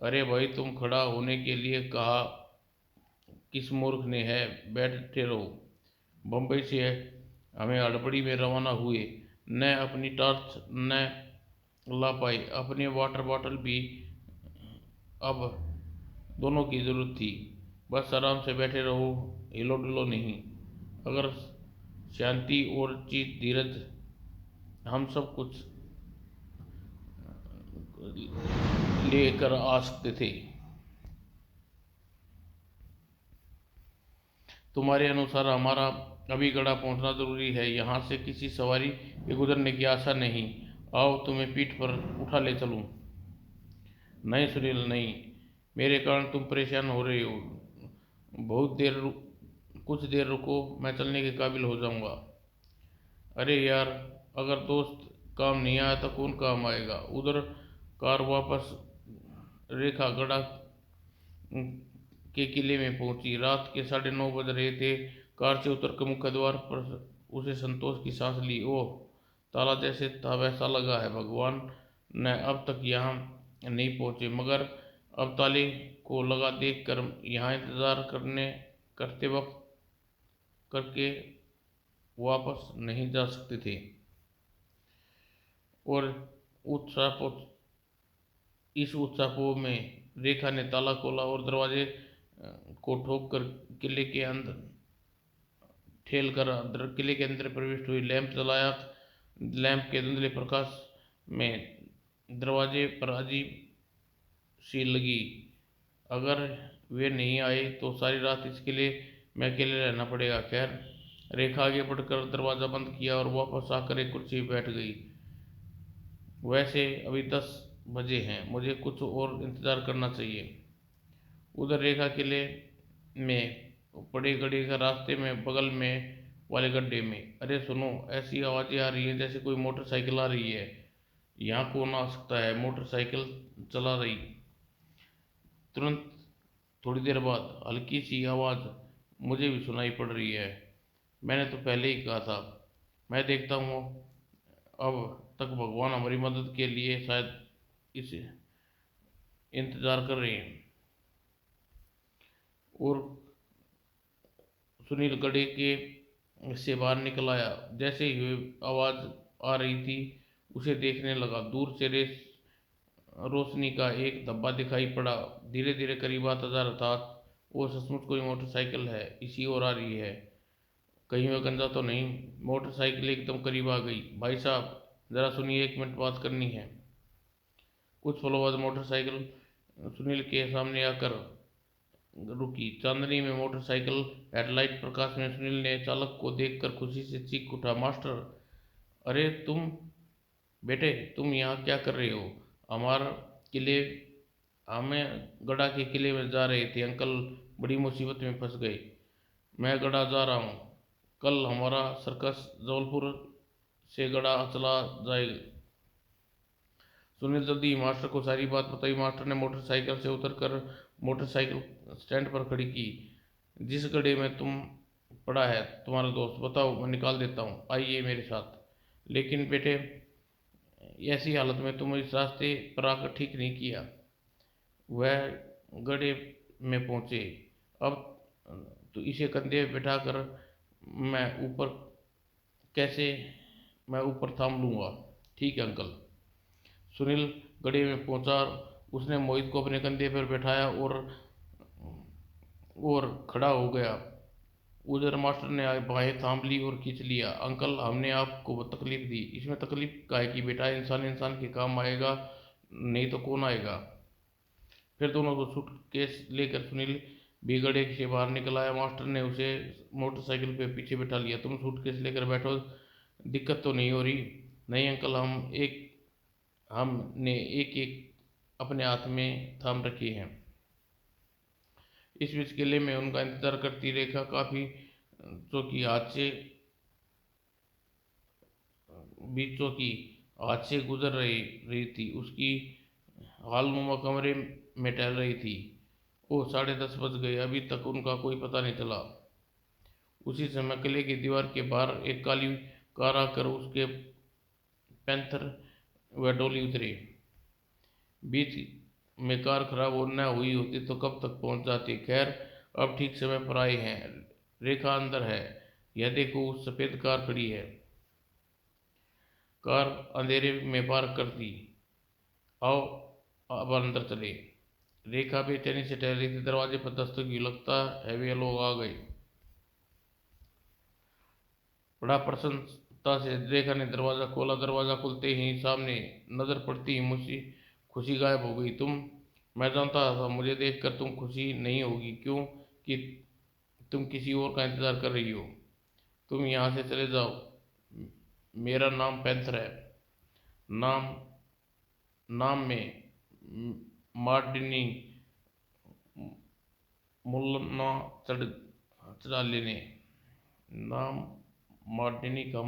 अरे भाई, तुम खड़ा होने के लिए कहा किस मूर्ख ने है? बैठे रहो। बम्बई से हमें हड़बड़ी में रवाना हुए, न अपनी टॉर्च न ला पाए, अपने वाटर बॉटल भी। अब दोनों की ज़रूरत थी। बस आराम से बैठे रहो, हिलो डुलो नहीं। अगर शांति और चित धीरज हम सब कुछ लेकर आ सकते थे। तुम्हारे अनुसार हमारा अभी गढ़ा पहुंचना जरूरी है। यहाँ से किसी सवारी के गुजरने की आशा नहीं। आओ, तुम्हें पीठ पर उठा ले चलूं। नहीं सुनील, नहीं। मेरे कारण तुम परेशान हो रहे हो। बहुत देर कुछ देर रुको, मैं चलने के काबिल हो जाऊंगा। अरे यार, अगर दोस्त काम नहीं आया तो कौन काम आएगा? उधर कार वापस रेखा गढ़ा के किले में पहुंची। रात के 9:30 बज रहे थे। कार से उतरकर मुख्य द्वार पर उसे संतोष की सांस ली। ओह, ताला जैसे था वैसा लगा है। भगवान ने अब तक यहाँ नहीं पहुंचे, मगर अब ताले को लगा देख कर यहाँ इंतजार करते वक्त करके वापस नहीं जा सकते थे। और उत्साह इस उत्साह में रेखा ने ताला खोला और दरवाजे को ठोक कर किले के अंदर ठेल कर किले के अंदर प्रविष्ट हुई। लैंप जलाया। लैंप के धुंधले प्रकाश में दरवाजे पर अजीब सी लगी। अगर वे नहीं आए तो सारी रात इस किले में अकेले रहना पड़ेगा। खैर, रेखा आगे बढ़कर दरवाज़ा बंद किया और वापस आकर एक कुर्सी पर बैठ गई। वैसे अभी 10 बजे हैं, मुझे कुछ और इंतज़ार करना चाहिए। उधर रेखा किले में पड़े गड्ढे का रास्ते में बगल में वाले गड्ढे में। अरे सुनो, ऐसी आवाज़ें आ रही हैं जैसे कोई मोटरसाइकिल आ रही है। यहाँ कौन आ सकता है मोटरसाइकिल चला रही? तुरंत थोड़ी देर बाद हल्की सी आवाज़ मुझे भी सुनाई पड़ रही है। मैंने तो पहले ही कहा था। मैं देखता हूँ अब तक भगवान हमारी मदद के लिए शायद इस इंतज़ार कर रहे हैं। और सुनील गड्ढे के से बाहर निकल आया। जैसे ही आवाज़ आ रही थी उसे देखने लगा। दूर से रोशनी का एक धब्बा दिखाई पड़ा। धीरे धीरे करीब आता जा रहा था। वो सचमुच कोई मोटरसाइकिल है, इसी ओर आ रही है। कहीं वह गंजा तो नहीं। मोटरसाइकिल एकदम करीब आ गई। भाई साहब ज़रा सुनिए, 1 मिनट बात करनी है। कुछ पलों बाद मोटरसाइकिल सुनील के सामने आकर रुकी। चांदनी में मोटरसाइकिल हेडलाइट प्रकाश में सुनील ने चालक को देखकर खुशी से चीख उठा, मास्टर, अरे तुम बेटे, तुम यहाँ क्या कर रहे हो? हमारा किले हमें गड़ा के किले में जा रहे थे अंकल, बड़ी मुसीबत में फंस गए। मैं गड़ा जा रहा हूँ, कल हमारा सर्कस जबलपुर से गड़ा चला जाएगा। सुनील जल्दी मास्टर को सारी बात बताई। मास्टर ने मोटरसाइकिल से उतरकर मोटरसाइकिल स्टैंड पर खड़ी की। जिस गड्ढे में तुम पड़ा है तुम्हारा दोस्त, बताओ, मैं निकाल देता हूँ, आइए मेरे साथ। लेकिन बेटे, ऐसी हालत में तुम इस रास्ते पर आकर ठीक नहीं किया। वह गड्ढे में पहुँचे। अब तो इसे कंधे पे बैठाकर मैं ऊपर कैसे मैं ऊपर थाम लूँगा। ठीक है अंकल। सुनील गड्ढे में पहुंचा। उसने मोहित को अपने कंधे पर बैठाया और खड़ा हो गया। उधर मास्टर ने बाहें थाम ली और खींच लिया। अंकल, हमने आपको तकलीफ दी, इसमें तकलीफ का है कि बेटा, इंसान इंसान के काम आएगा, नहीं तो कौन आएगा। फिर दोनों को सूटकेस लेकर सुनील भी गड्ढे से बाहर निकल आया। मास्टर ने उसे मोटरसाइकिल पे पीछे बैठा लिया। तुम सूटकेस लेकर बैठो, दिक्कत तो नहीं हो रही? नहीं अंकल, हमने एक एक अपने हाथ में थाम रखे हैं। इस बीच किले में उनका इंतजार करती रेखा काफी चौकी बीचों की हाथ से गुजर रही थी। उसकी हालनुमा कमरे में टहल रही थी। वो 10:30 बज गए, अभी तक उनका कोई पता नहीं चला। उसी समय किले की दीवार के बाहर एक काली कार आकर उसके पैंथर व डोली उतरे। बीच में कार खराब न हुई होती तो कब तक पहुंच जाती। खैर, अब ठीक समय पर आए हैं। रेखा अंदर है, यह देखो उस सफ़ेद कार खड़ी है। कार अंधेरे में पार्क कर दी। आओ अब अंदर चले। रेखा बेचैनी से टहल रही थी। दरवाजे पर दस्तक हुई। लगता है वे लोग आ गए। बड़ा प्रसन्नता से रेखा ने दरवाज़ा खोला। दरवाज़ा खुलते ही सामने नज़र पड़ती ही खुशी गायब हो गई। मैं जानता था मुझे देखकर तुम खुशी नहीं होगी, क्यों कि तुम किसी और का इंतज़ार कर रही हो। तुम यहाँ से चले जाओ। मेरा नाम पैंथर है। नाम नाम में मार्टिनी मुल्ला चढ़ा लेने नाम मार्टिनी का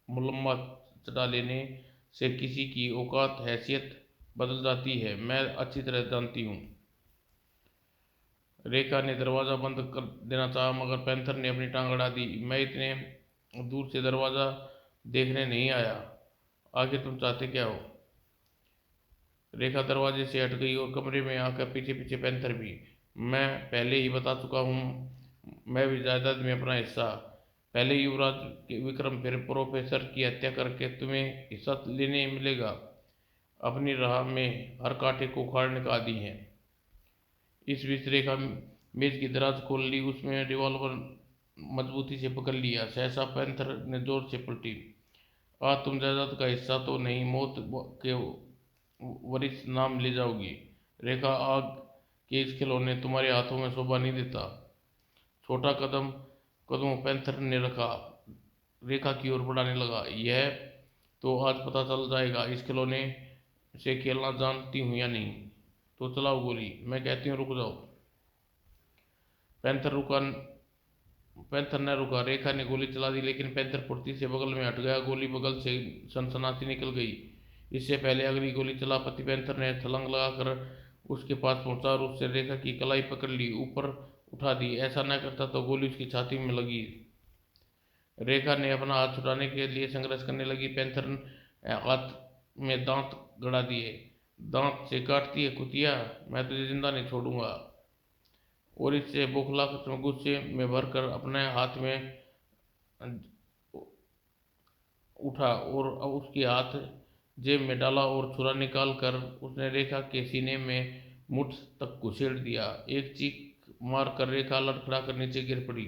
मुलम्मा चढ़ा लेने से किसी की औकात हैसियत बदल जाती है, मैं अच्छी तरह जानती हूँ। रेखा ने दरवाज़ा बंद कर देना चाहा, मगर पैंथर ने अपनी टांग अड़ा दी। मैं इतने दूर से दरवाज़ा देखने नहीं आया। आखिर तुम चाहते क्या हो? रेखा दरवाजे से हट गई और कमरे में आकर पीछे पीछे पैंथर भी। मैं पहले ही बता चुका हूँ, मैं भी जायदाद में अपना हिस्सा, पहले युवराज के विक्रम, फिर प्रोफेसर की हत्या करके तुम्हें हिस्सा लेने मिलेगा। अपनी राह में हर कांटे को उखाड़ने का आदी है। इस बीच रेखा मेज की दराज खोल ली। उसमें रिवॉल्वर मजबूती से पकड़ लिया। सहसा पैंथर ने जोर से पलटी। आज तुम जायदाद का हिस्सा तो नहीं, मौत के वरिष्ठ नाम ले जाओगी। रेखा, आग के इस खिलौने तुम्हारे हाथों में शोभा नहीं देता। छोटा कदम पैंथर ने रखा, रेखा की ओर बढ़ाने लगा। यह तो आज पता चल जाएगा इस खिलौने से खेलना जानती हूँ या नहीं। तो चलाओ गोली, मैं कहती हूँ रुक जाओ। पैंथर न रुका। रेखा ने गोली चला दी, लेकिन पैंथर फुर्ती से बगल में हट गया। गोली बगल से सनसनाती निकल गई। इससे पहले अगली गोली चला पति पैंथर ने छलांग लगाकर उसके पास पहुंचा और उससे रेखा की कलाई पकड़ ली, ऊपर उठा दी। ऐसा न करता तो गोली उसकी छाती में लगी। रेखा ने अपना हाथ छुड़ाने के लिए संघर्ष करने लगी। पैंथर ने हाथ में दांत गड़ा दिए। दांत से काटती है कुतिया, मैं तुझे जिंदा नहीं छोड़ूंगा। और इससे बौखला गुस्से में भरकर अपने हाथ में उठा और अब उसके हाथ जेब में डाला और छुरा निकाल कर उसने रेखा के सीने में मुठ तक घुसेड़ दिया। एक चीख मार कर रेखा लड़खड़ा कर नीचे गिर पड़ी।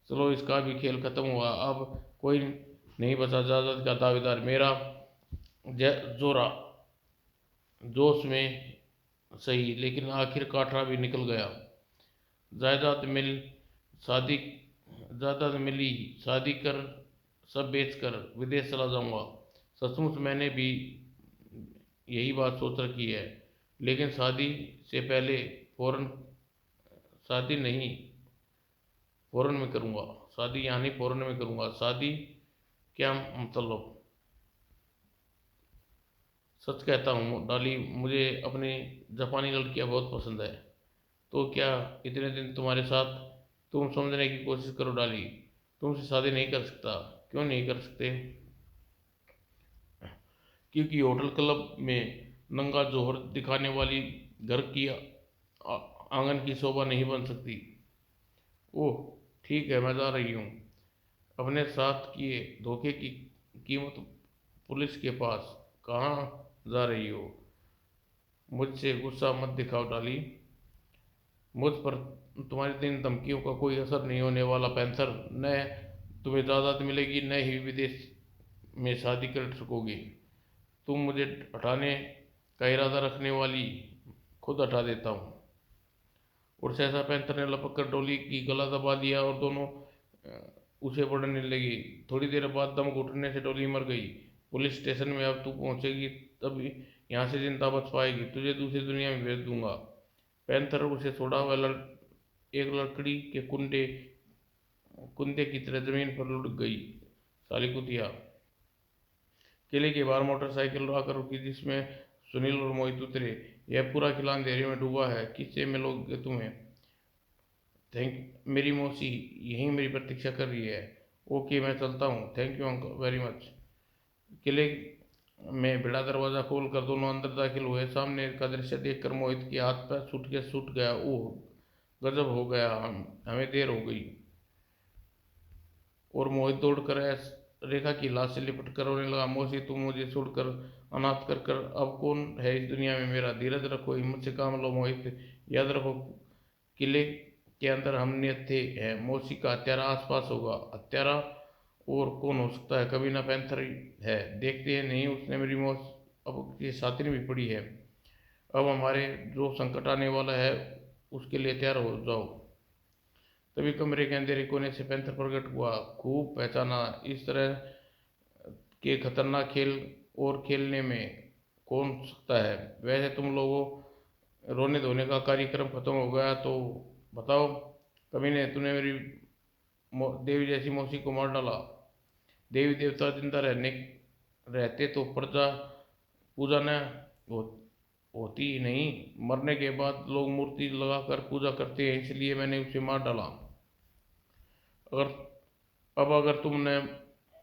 चलो इसका भी खेल खत्म हुआ, अब कोई नहीं बचा जायदाद का दावेदार। मेरा जोरा जोश में सही, लेकिन आखिर काठरा भी निकल गया। जायदाद मिल शादी जायदाद मिली, शादी कर सब बेच कर विदेश चला जाऊंगा। सचमुच मैंने भी यही बात सोच रखी है, लेकिन शादी से पहले फौरन शादी नहीं फौरन में करूंगा। शादी यहाँ नहीं, फौरन में करूंगा। शादी क्या मतलब? सच कहता हूँ डॉली, मुझे अपनी जापानी लड़कियाँ बहुत पसंद है। तो क्या इतने दिन तुम्हारे साथ? तुम समझने की कोशिश करो डॉली, तुमसे शादी नहीं कर सकता। क्यों नहीं कर सकते? क्योंकि होटल क्लब में नंगा जोहर दिखाने वाली घर की आंगन की शोभा नहीं बन सकती। ओह ठीक है, मैं जा रही हूँ। अपने साथ किए धोखे की कीमत पुलिस के पास। कहाँ जा रही हो? मुझसे गुस्सा मत दिखाओ डॉली, मुझ पर तुम्हारी तीन धमकियों का कोई असर नहीं होने वाला पैंथर। न तुम्हें जायदाद मिलेगी, न ही विदेश में शादी कर सकोगी। तुम मुझे हटाने का इरादा रखने वाली, खुद हटा देता हूँ। और सहसा पैंथर ने लपक कर डोली की गला दबा दिया और दोनों उसे पढ़ने लगी। थोड़ी देर बाद दम घुटने से डोली मर गई। पुलिस स्टेशन में अब तू पहुंचेगी तब यहाँ से जिंदा बच पाएगी, तुझे दूसरी दुनिया में भेज दूंगा। पैंथर उसे छोड़ा हुआ एक लकड़ी के कुंदे की तरह जमीन पर लुढ़क गई। साली कुतिया। किले के बाहर मोटरसाइकिल आकर रुकी, जिसमें सुनील और मोहित उतरे। यह पूरा किला अंधेरे में डूबा है, किससे मिलोगे तुम्हें? थैंक मेरी मौसी यहीं मेरी प्रतीक्षा कर रही है। ओके मैं चलता हूँ, thank you uncle very much. किले में बड़ा दरवाजा खोलकर दोनों अंदर दाखिल हुए। सामने का दृश्य देखकर मोहित के हाथ पैर छूट गया। ओह गजब हो गया, हमें देर हो गई। और मोहित दौड़कर रेखा की लाश से लिपट कर रोने लगा। मौसी तुम मुझे छोड़कर अनाथ कर अब कौन है इस दुनिया में मेरा? धीरज रखो, हिम्मत से काम लो मोहित। याद रखो किले के अंदर हम निहत्थे हैं, मौसी का हत्यारा आसपास होगा। हत्यारा और कौन हो सकता है? कभी ना पैंथर है। देखते हैं नहीं, उसने मेरी मौत अब की साथी भी पड़ी है। अब हमारे जो संकट आने वाला है उसके लिए तैयार हो जाओ। तभी कमरे के अंधेरे कोने से पैंथर प्रकट हुआ। खूब पहचाना, इस तरह के खतरनाक खेल और खेलने में कौन सकता है? वैसे तुम लोगों रोने धोने का कार्यक्रम खत्म हो गया तो बताओ। कमीने तूने मेरी देवी जैसी मौसी को मार डाला। देवी देवता जिंदा रहते तो प्रजा पूजा न हो, होती ही नहीं। मरने के बाद लोग मूर्ति लगाकर पूजा करते हैं, इसलिए मैंने उसे मार डाला। अगर अगर तुमने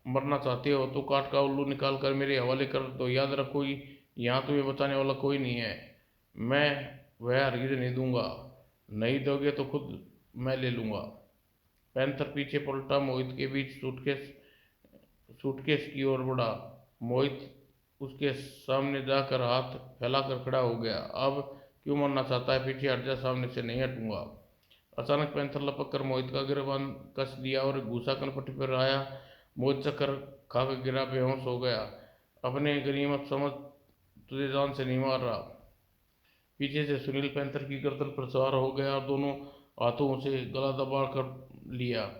मरना चाहते हो तो काठ का उल्लू निकाल कर मेरे हवाले कर दो। याद रखो यहाँ तुम्हें बचाने वाला कोई नहीं है। मैं वह हरगिज नहीं दूंगा। नहीं दोगे तो खुद मैं ले लूँगा। पैंथर पीछे पलटा, मोहित के बीच सूटकेस की ओर बढ़ा। मोहित उसके सामने जाकर हाथ फैलाकर खड़ा हो गया। अब क्यों मरना चाहता है? पीछे हट जा, सामने से नहीं हटूंगा। अचानक पैंथर लपक कर मोहित का गिरबान कस दिया और घूसा कनपट्टी पर आया। मोहित चक्कर खाकर गिरा, बेहोश हो गया। अपने गनीमत समझ, तुझे जान से नहीं मार रहा। पीछे से सुनील पैंथर की गर्दन पर सवार हो गया और दोनों हाथों से गला दबा कर लिया।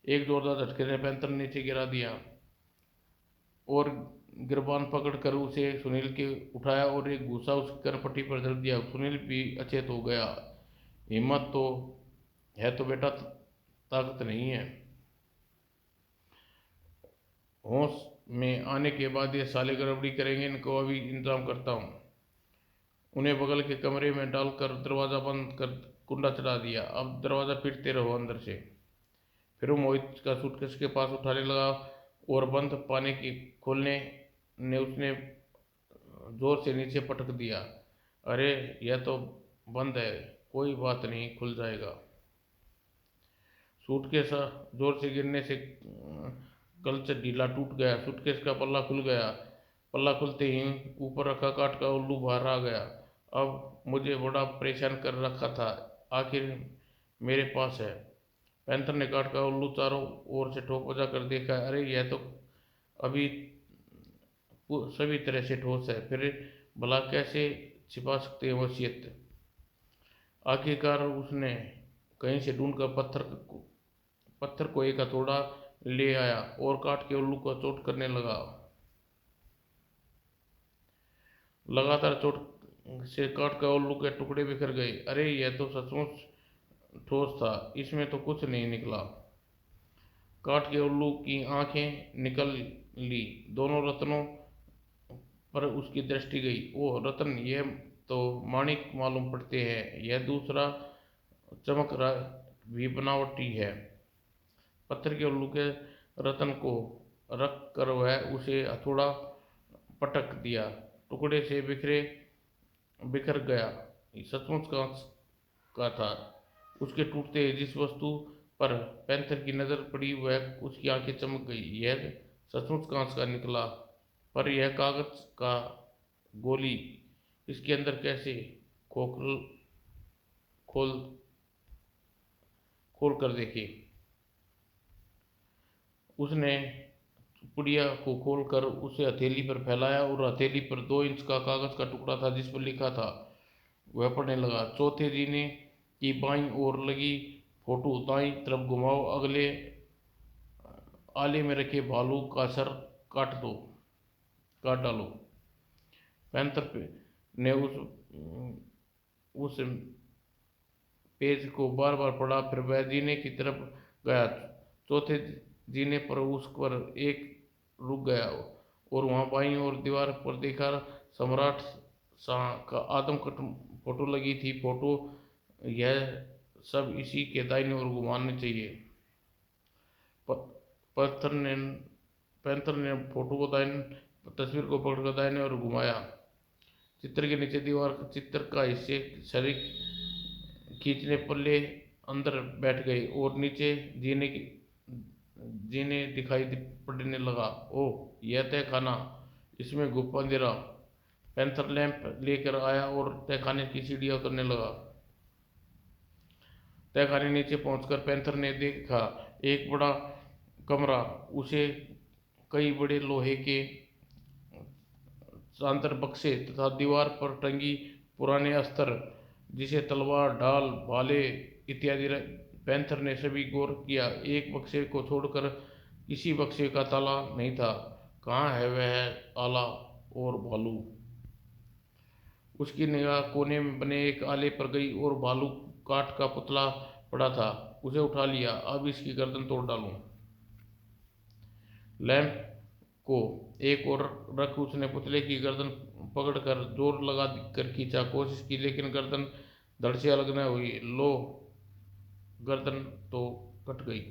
एक जोरदार झटके ने पैंथर नीचे गिरा दिया और गिरबान पकड़कर उसे सुनील के उठाया और एक घूसा उसकी कनपट्टी पर धर दिया। सुनील भी अचेत हो गया। हिम्मत तो है तो बेटा, ताकत नहीं है। होश में आने के बाद ये साले गड़बड़ी करेंगे, इनको अभी इंतजाम करता हूँ। उन्हें बगल के कमरे में डालकर दरवाज़ा बंद कर कुंडा चढ़ा दिया। अब दरवाज़ा पीटते रहो अंदर से। फिर वो मोहित का सूटकेस के पास उठाने लगा और बंद पाने की खोलने ने उसने जोर से नीचे पटक दिया। अरे यह तो बंद है, कोई बात नहीं, खुल जाएगा। सूटकेस जोर से गिरने से कलच ढीला टूट गया। सूटकेस का पल्ला खुल गया। पल्ला खुलते ही ऊपर रखा काठ का उल्लू बाहर आ गया। अब मुझे बड़ा परेशान कर रखा था, आखिर मेरे पास है। पैंथर ने काट का उल्लू चारों ओर से ठोक बजा कर देखा। अरे यह तो अभी सभी तरह से ठोस है, फिर भला कैसे छिपा सकते हैं वसीयत। आखिरकार उसने कहीं से ढूंढकर पत्थर को एक हथौड़ा ले आया और काट के उल्लू को चोट करने लगा। लगातार चोट से काट का उल्लू के टुकड़े बिखर गए। अरे यह तो सचमुच ठोस था, इसमें तो कुछ नहीं निकला। काट के उल्लू की आंखें निकल ली। दोनों रत्नों पर उसकी दृष्टि गई। ओह रतन, यह तो माणिक मालूम पड़ते हैं। यह दूसरा चमक भी बनावटी है। पत्थर के उल्लू के रतन को रख कर वह उसे हथौड़ा पटक दिया। टुकड़े से बिखर गया। सचमुच कांच का था। उसके टूटते जिस वस्तु पर पैंथर की नजर पड़ी वह उसकी आंखें चमक गई। यह सचमुच कांच का निकला। पर यह कागज का गोली इसके अंदर कैसे खोल खोल खोल कर देखे। उसने पुड़िया को खोलकर उसे हथेली पर फैलाया और हथेली पर 2 इंच का कागज का टुकड़ा था जिस पर लिखा था। वह पढ़ने लगा। चौथे जीने की बाईं ओर लगी फोटो दाईं तरफ घुमाओ, अगले आले में रखे भालू का सर काट डालो। पैंथर ने उस पेज को बार बार पढ़ा, फिर वह जीने की तरफ गया। चौथे जीने पर उस पर एक रुक गया और वहां बाईं ओर दीवार पर देखा। सम्राट शाह का आदम कट फोटो लगी थी। फोटो यह सब इसी के दाहिने ओर घुमाने चाहिए। पैंथर ने फोटो को तस्वीर को पकड़कर दाहिने ओर घुमाया। चित्र के नीचे दीवार चित्र का हिस्से शरीर खींचने पल्ले अंदर बैठ गए और नीचे जीने दिखाई पड़ने लगा। ओह यह तहखाना, इसमें गुप्त अंधेरा। पैंथर लैंप लेकर आया और तहखाने की सीढ़ियां उतरने लगा। तहखाने नीचे पहुंचकर पैंथर ने देखा एक बड़ा कमरा। उसे कई बड़े लोहे के शानदार बक्से तथा दीवार पर टंगी पुराने अस्त्र, जिसे तलवार, ढाल, भाले इत्यादि। पैंथर ने सभी गौर किया। एक बक्से को छोड़कर किसी बक्से का ताला नहीं था। कहाँ है वह आला और भालू? उसकी निगाह कोने में बने एक आले पर गई और भालू काठ का पुतला पड़ा था। उसे उठा लिया। अब इसकी गर्दन तोड़ डालूं। लैंप को एक और रख उसने पुतले की गर्दन पकड़कर जोर लगा कर खींचा। कोशिश की लेकिन गर्दन धड़ से अलग न हुई। लो, गर्दन तो कट गई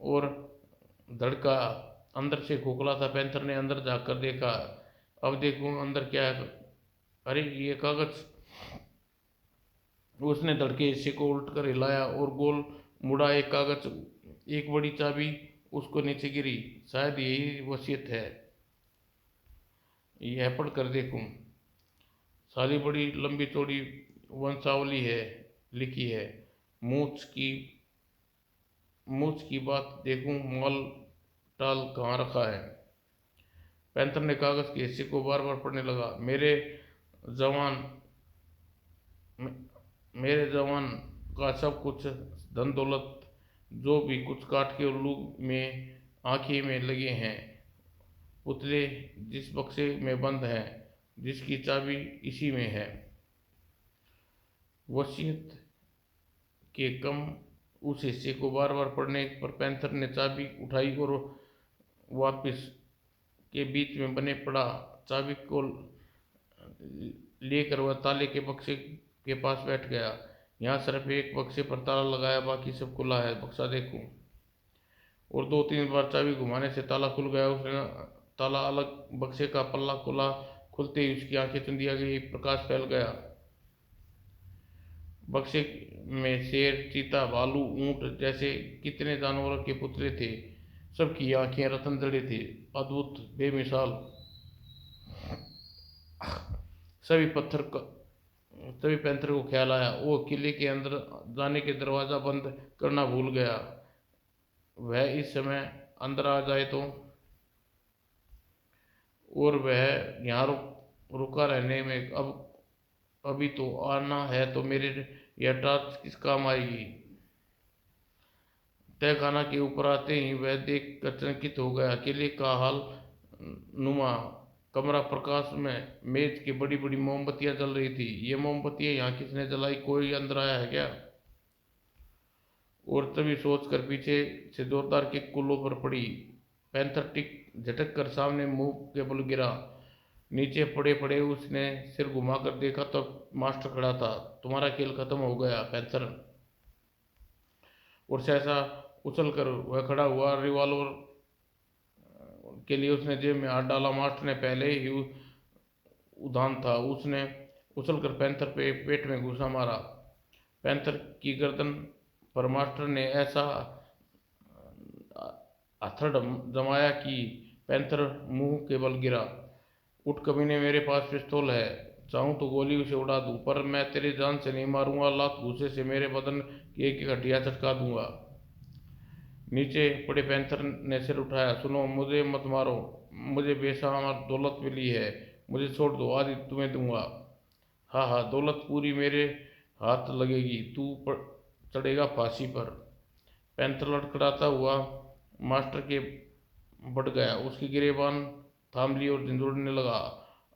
और धड़ का अंदर से खोखला था। पैंथर ने अंदर जाकर देखा। अब देखूं अंदर क्या है। अरे ये कागज। उसने धड़ के हिस्से को उल्ट कर हिलाया और गोल मुड़ा। एक कागज, एक बड़ी चाबी उसको नीचे गिरी। शायद यही वसीयत है। यह पढ़ कर देखूं। सारी बड़ी लंबी चौड़ी वंशावली है लिखी है। मूछ की बात देखूं, माल टाल कहाँ रखा है। पैंथर ने कागज के हिस्से को बार बार पढ़ने लगा। मेरे जवान का सब कुछ धन दौलत, जो भी कुछ काट के उल्लू में आंखें में लगे हैं, पुतले जिस बक्से में बंद हैं, जिसकी चाबी इसी में है। वसीयत के कम उस हिस्से को बार बार पढ़ने पर पैंथर ने चाबी उठाई और वापिस के बीच में बने पड़ा चाबी को लेकर वह ताले के बक्से के पास बैठ गया। यहाँ सिर्फ एक बक्से पर ताला लगाया, बाकी सब खुला है। बक्सा देखूं। और 2-3 बार चाबी घुमाने से ताला खुल गया। उसने ताला अलग बक्से का पल्ला खोला। खुलते ही उसकी आंखें चुंधिया गई। प्रकाश फैल गया। बक्से में शेर, चीता, भालू, ऊंट जैसे कितने जानवरों के पुतले थे। सबकी आंखें रतन जड़े थे, अद्भुत, बेमिसाल। सभी तभी पैंथर को ख्याल आया, वो किले के अंदर जाने के दरवाज़ा बंद करना भूल गया। वह इस समय अंदर आ जाए तो, और वह यहाँ रुका रहने में, अब अभी तो आना है तो मेरे यह टॉर्च किस काम आएगी। तहखाना के ऊपर आते ही वह देख कर चकित हो गया। किले का हाल नुमा कमरा प्रकाश में मेज की बड़ी बड़ी मोमबत्तियां जल रही थी। ये मोमबत्तियां यहाँ किसने जलाई, कोई अंदर आया है क्या? और तभी सोचकर पीछे से जोरदार किक कुल्लों पर पड़ी। पैंथर टिक झटक कर सामने मुंह के बल गिरा। नीचे पड़े पड़े उसने सिर घुमाकर देखा तो मास्टर खड़ा था। तुम्हारा खेल खत्म हो गया पैंथर। और सहसा उछलकर वह खड़ा हुआ। रिवॉल्वर के लिए उसने जेब में हाथ डाला। मास्टर ने पहले ही उधान था। उसने उछलकर पैंथर पे पेट में घूसा मारा। पैंथर की गर्दन पर मास्टर ने ऐसा हथड़ जमाया कि पैंथर मुंह के बल गिरा। उठ कमीने, मेरे पास पिस्तौल है, चाहूं तो गोली उसे उड़ा दूं, पर मैं तेरी जान से नहीं मारूंगा। लात घूसे से मेरे बदन की एक एक हड्डियां चटका दूंगा। नीचे पड़े पैंथर ने सिर उठाया। सुनो, मुझे मत मारो, मुझे बेशुमार दौलत मिली है, मुझे छोड़ दो, आदि तुम्हें दूंगा। हाँ हाँ, दौलत पूरी मेरे हाथ लगेगी, तू चढ़ेगा फांसी पर। पैंथर लड़खड़ाता हुआ मास्टर के बढ़ गया। उसकी गिरेबान थाम ली और झंझोड़ने लगा।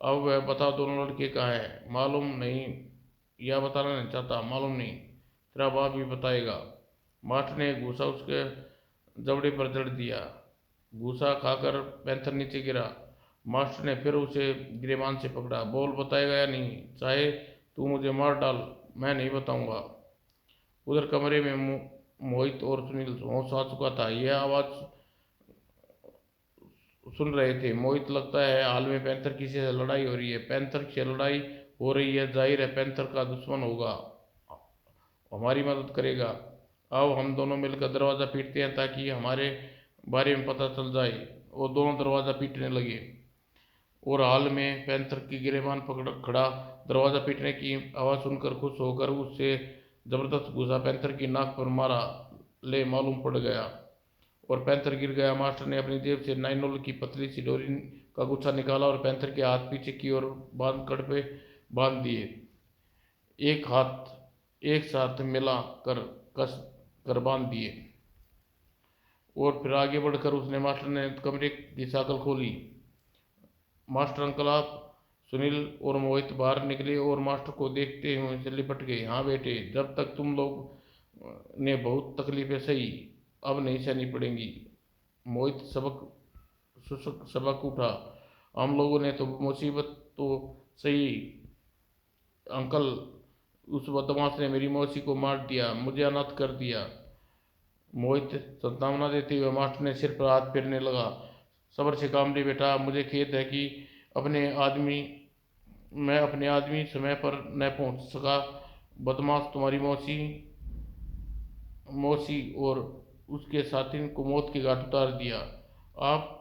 अब वह बता, दोनों लड़के कहाँ हैं? मालूम नहीं, या बताना नहीं चाहता? मालूम नहीं, तेरा बाप भी बताएगा। मास्टर ने एक घूसा उसके जबड़े पर जड़ दिया। घूसा खाकर पैंथर नीचे गिरा। मास्टर ने फिर उसे गिरेबान से पकड़ा। बोल, बताएगा या नहीं? चाहे तू मुझे मार डाल, मैं नहीं बताऊंगा। उधर कमरे में मोहित और सुनील होश आ चुका था। यह आवाज़ सुन रहे थे। मोहित, लगता है हाल में पैंथर किसी से लड़ाई हो रही है। पैंथर से लड़ाई हो रही है, जाहिर है पैंथर का दुश्मन होगा, हमारी मदद करेगा। आओ हम दोनों मिलकर दरवाज़ा पीटते हैं ताकि हमारे बारे में पता चल जाए। वो दोनों दरवाज़ा पीटने लगे। और हाल में पैंथर की गिरेबान पकड़ खड़ा दरवाज़ा पीटने की आवाज़ सुनकर खुश होकर उससे जबरदस्त घुसा पैंथर की नाक पर मारा। ले, मालूम पड़ गया, और पैंथर गिर गया। मास्टर ने अपनी जेब से नाइनोल की पतली सी डोरी का गुच्छा निकाला और पैंथर के हाथ पीछे की ओर बांध कड़ पे बांध दिए। एक हाथ एक साथ मिला कर कस कर बांध दिए। और फिर आगे बढ़कर उसने मास्टर ने कमरे की साकल खोली। मास्टर अंकल, आप? सुनील और मोहित बाहर निकले और मास्टर को देखते हुए से लिपट गए। हाँ बेटे, जब तक तुम लोग ने बहुत तकलीफें सही, अब नहीं सहनी पड़ेंगी। मोहित सबक उठा। हम लोगों ने तो मुसीबत तो सही अंकल, उस बदमाश ने मेरी मौसी को मार दिया, मुझे अनाथ कर दिया। मोहित सांत्वना देते हुए मास्टर ने सिर पर हाथ फेरने लगा। सब्र से काम ले बेटा, मुझे खेद है कि अपने आदमी मैं अपने आदमी समय पर न पहुंच सका। बदमाश तुम्हारी मौसी मौसी और उसके साथी को मौत के घाट उतार दिया। आप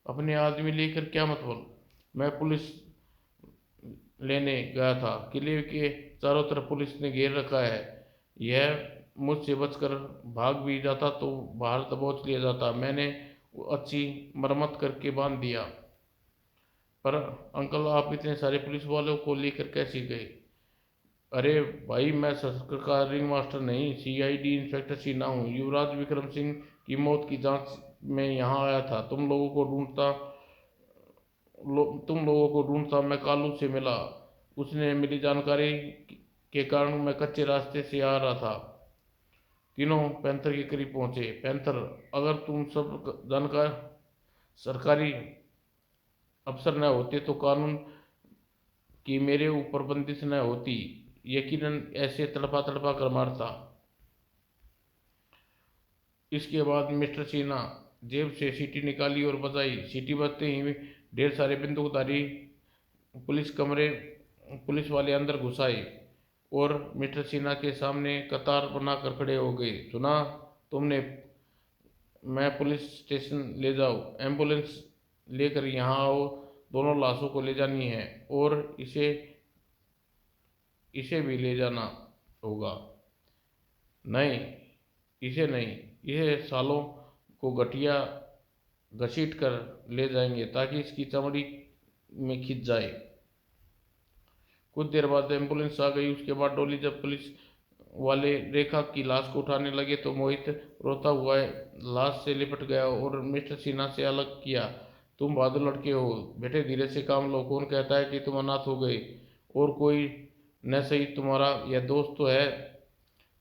अपने आदमी लेकर क्या मतलब? मैं पुलिस लेने गया था, किले के चारों तरफ पुलिस ने घेर रखा है। यह मुझसे बचकर भाग भी जाता तो बाहर दबोच लिया जाता। मैंने अच्छी मरम्मत करके बांध दिया। पर अंकल, आप इतने सारे पुलिस वालों को लेकर कैसे गए? अरे भाई, मैं सरकारी मास्टर नहीं, सीआईडी इंस्पेक्टर सीना हूँ। युवराज विक्रम सिंह की मौत की जांच में यहाँ आया था। तुम लोगों को ढूंढता मैं कालू से मिला। उसने मिली जानकारी के कारण मैं कच्चे रास्ते से आ रहा था। तीनों पैंथर के करीब पहुंचे। पैंथर, अगर तुम सब जानकार सरकारी अफसर न होते तो कानून की मेरे ऊपर बंदिश न होती। यकीनन ऐसे तड़पा तड़पा कर मारता। इसके बाद मिस्टर सिन्हा जेब से सीटी निकाली और बजाई। सीटी बजते ही ढेर सारे बंदूकधारी पुलिस वाले अंदर घुस आए और मिस्टर सिन्हा के सामने कतार बनाकर खड़े हो गए। सुना तुमने? मैं पुलिस स्टेशन ले जाओ, एम्बुलेंस लेकर यहाँ आओ, दोनों लाशों को ले जानी है और इसे इसे भी ले जाना होगा। नहीं, इसे नहीं, इसे सालों को गठिया घसीट कर ले जाएंगे ताकि इसकी चमड़ी में खिंच जाए। कुछ देर बाद एम्बुलेंस आ गई। उसके बाद डोली जब पुलिस वाले रेखा की लाश को उठाने लगे तो मोहित रोता हुआ लाश से लिपट गया और मिस्टर सिन्हा से अलग किया। तुम बहादुर लड़के हो बेटे, धीरे से काम लो। कौन कहता है कि तुम अनाथ हो गए? और कोई न सही, तुम्हारा यह दोस्त तो है।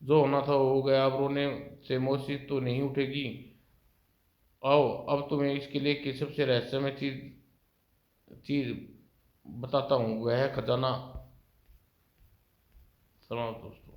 जो होना था वो हो गया, अब रोने से मौसी तो नहीं उठेगी। आओ अब तुम्हें इसके लिए की सबसे रहस्यमय चीज चीज बताता हूँ, वह है खजाना। सलाम दोस्तों।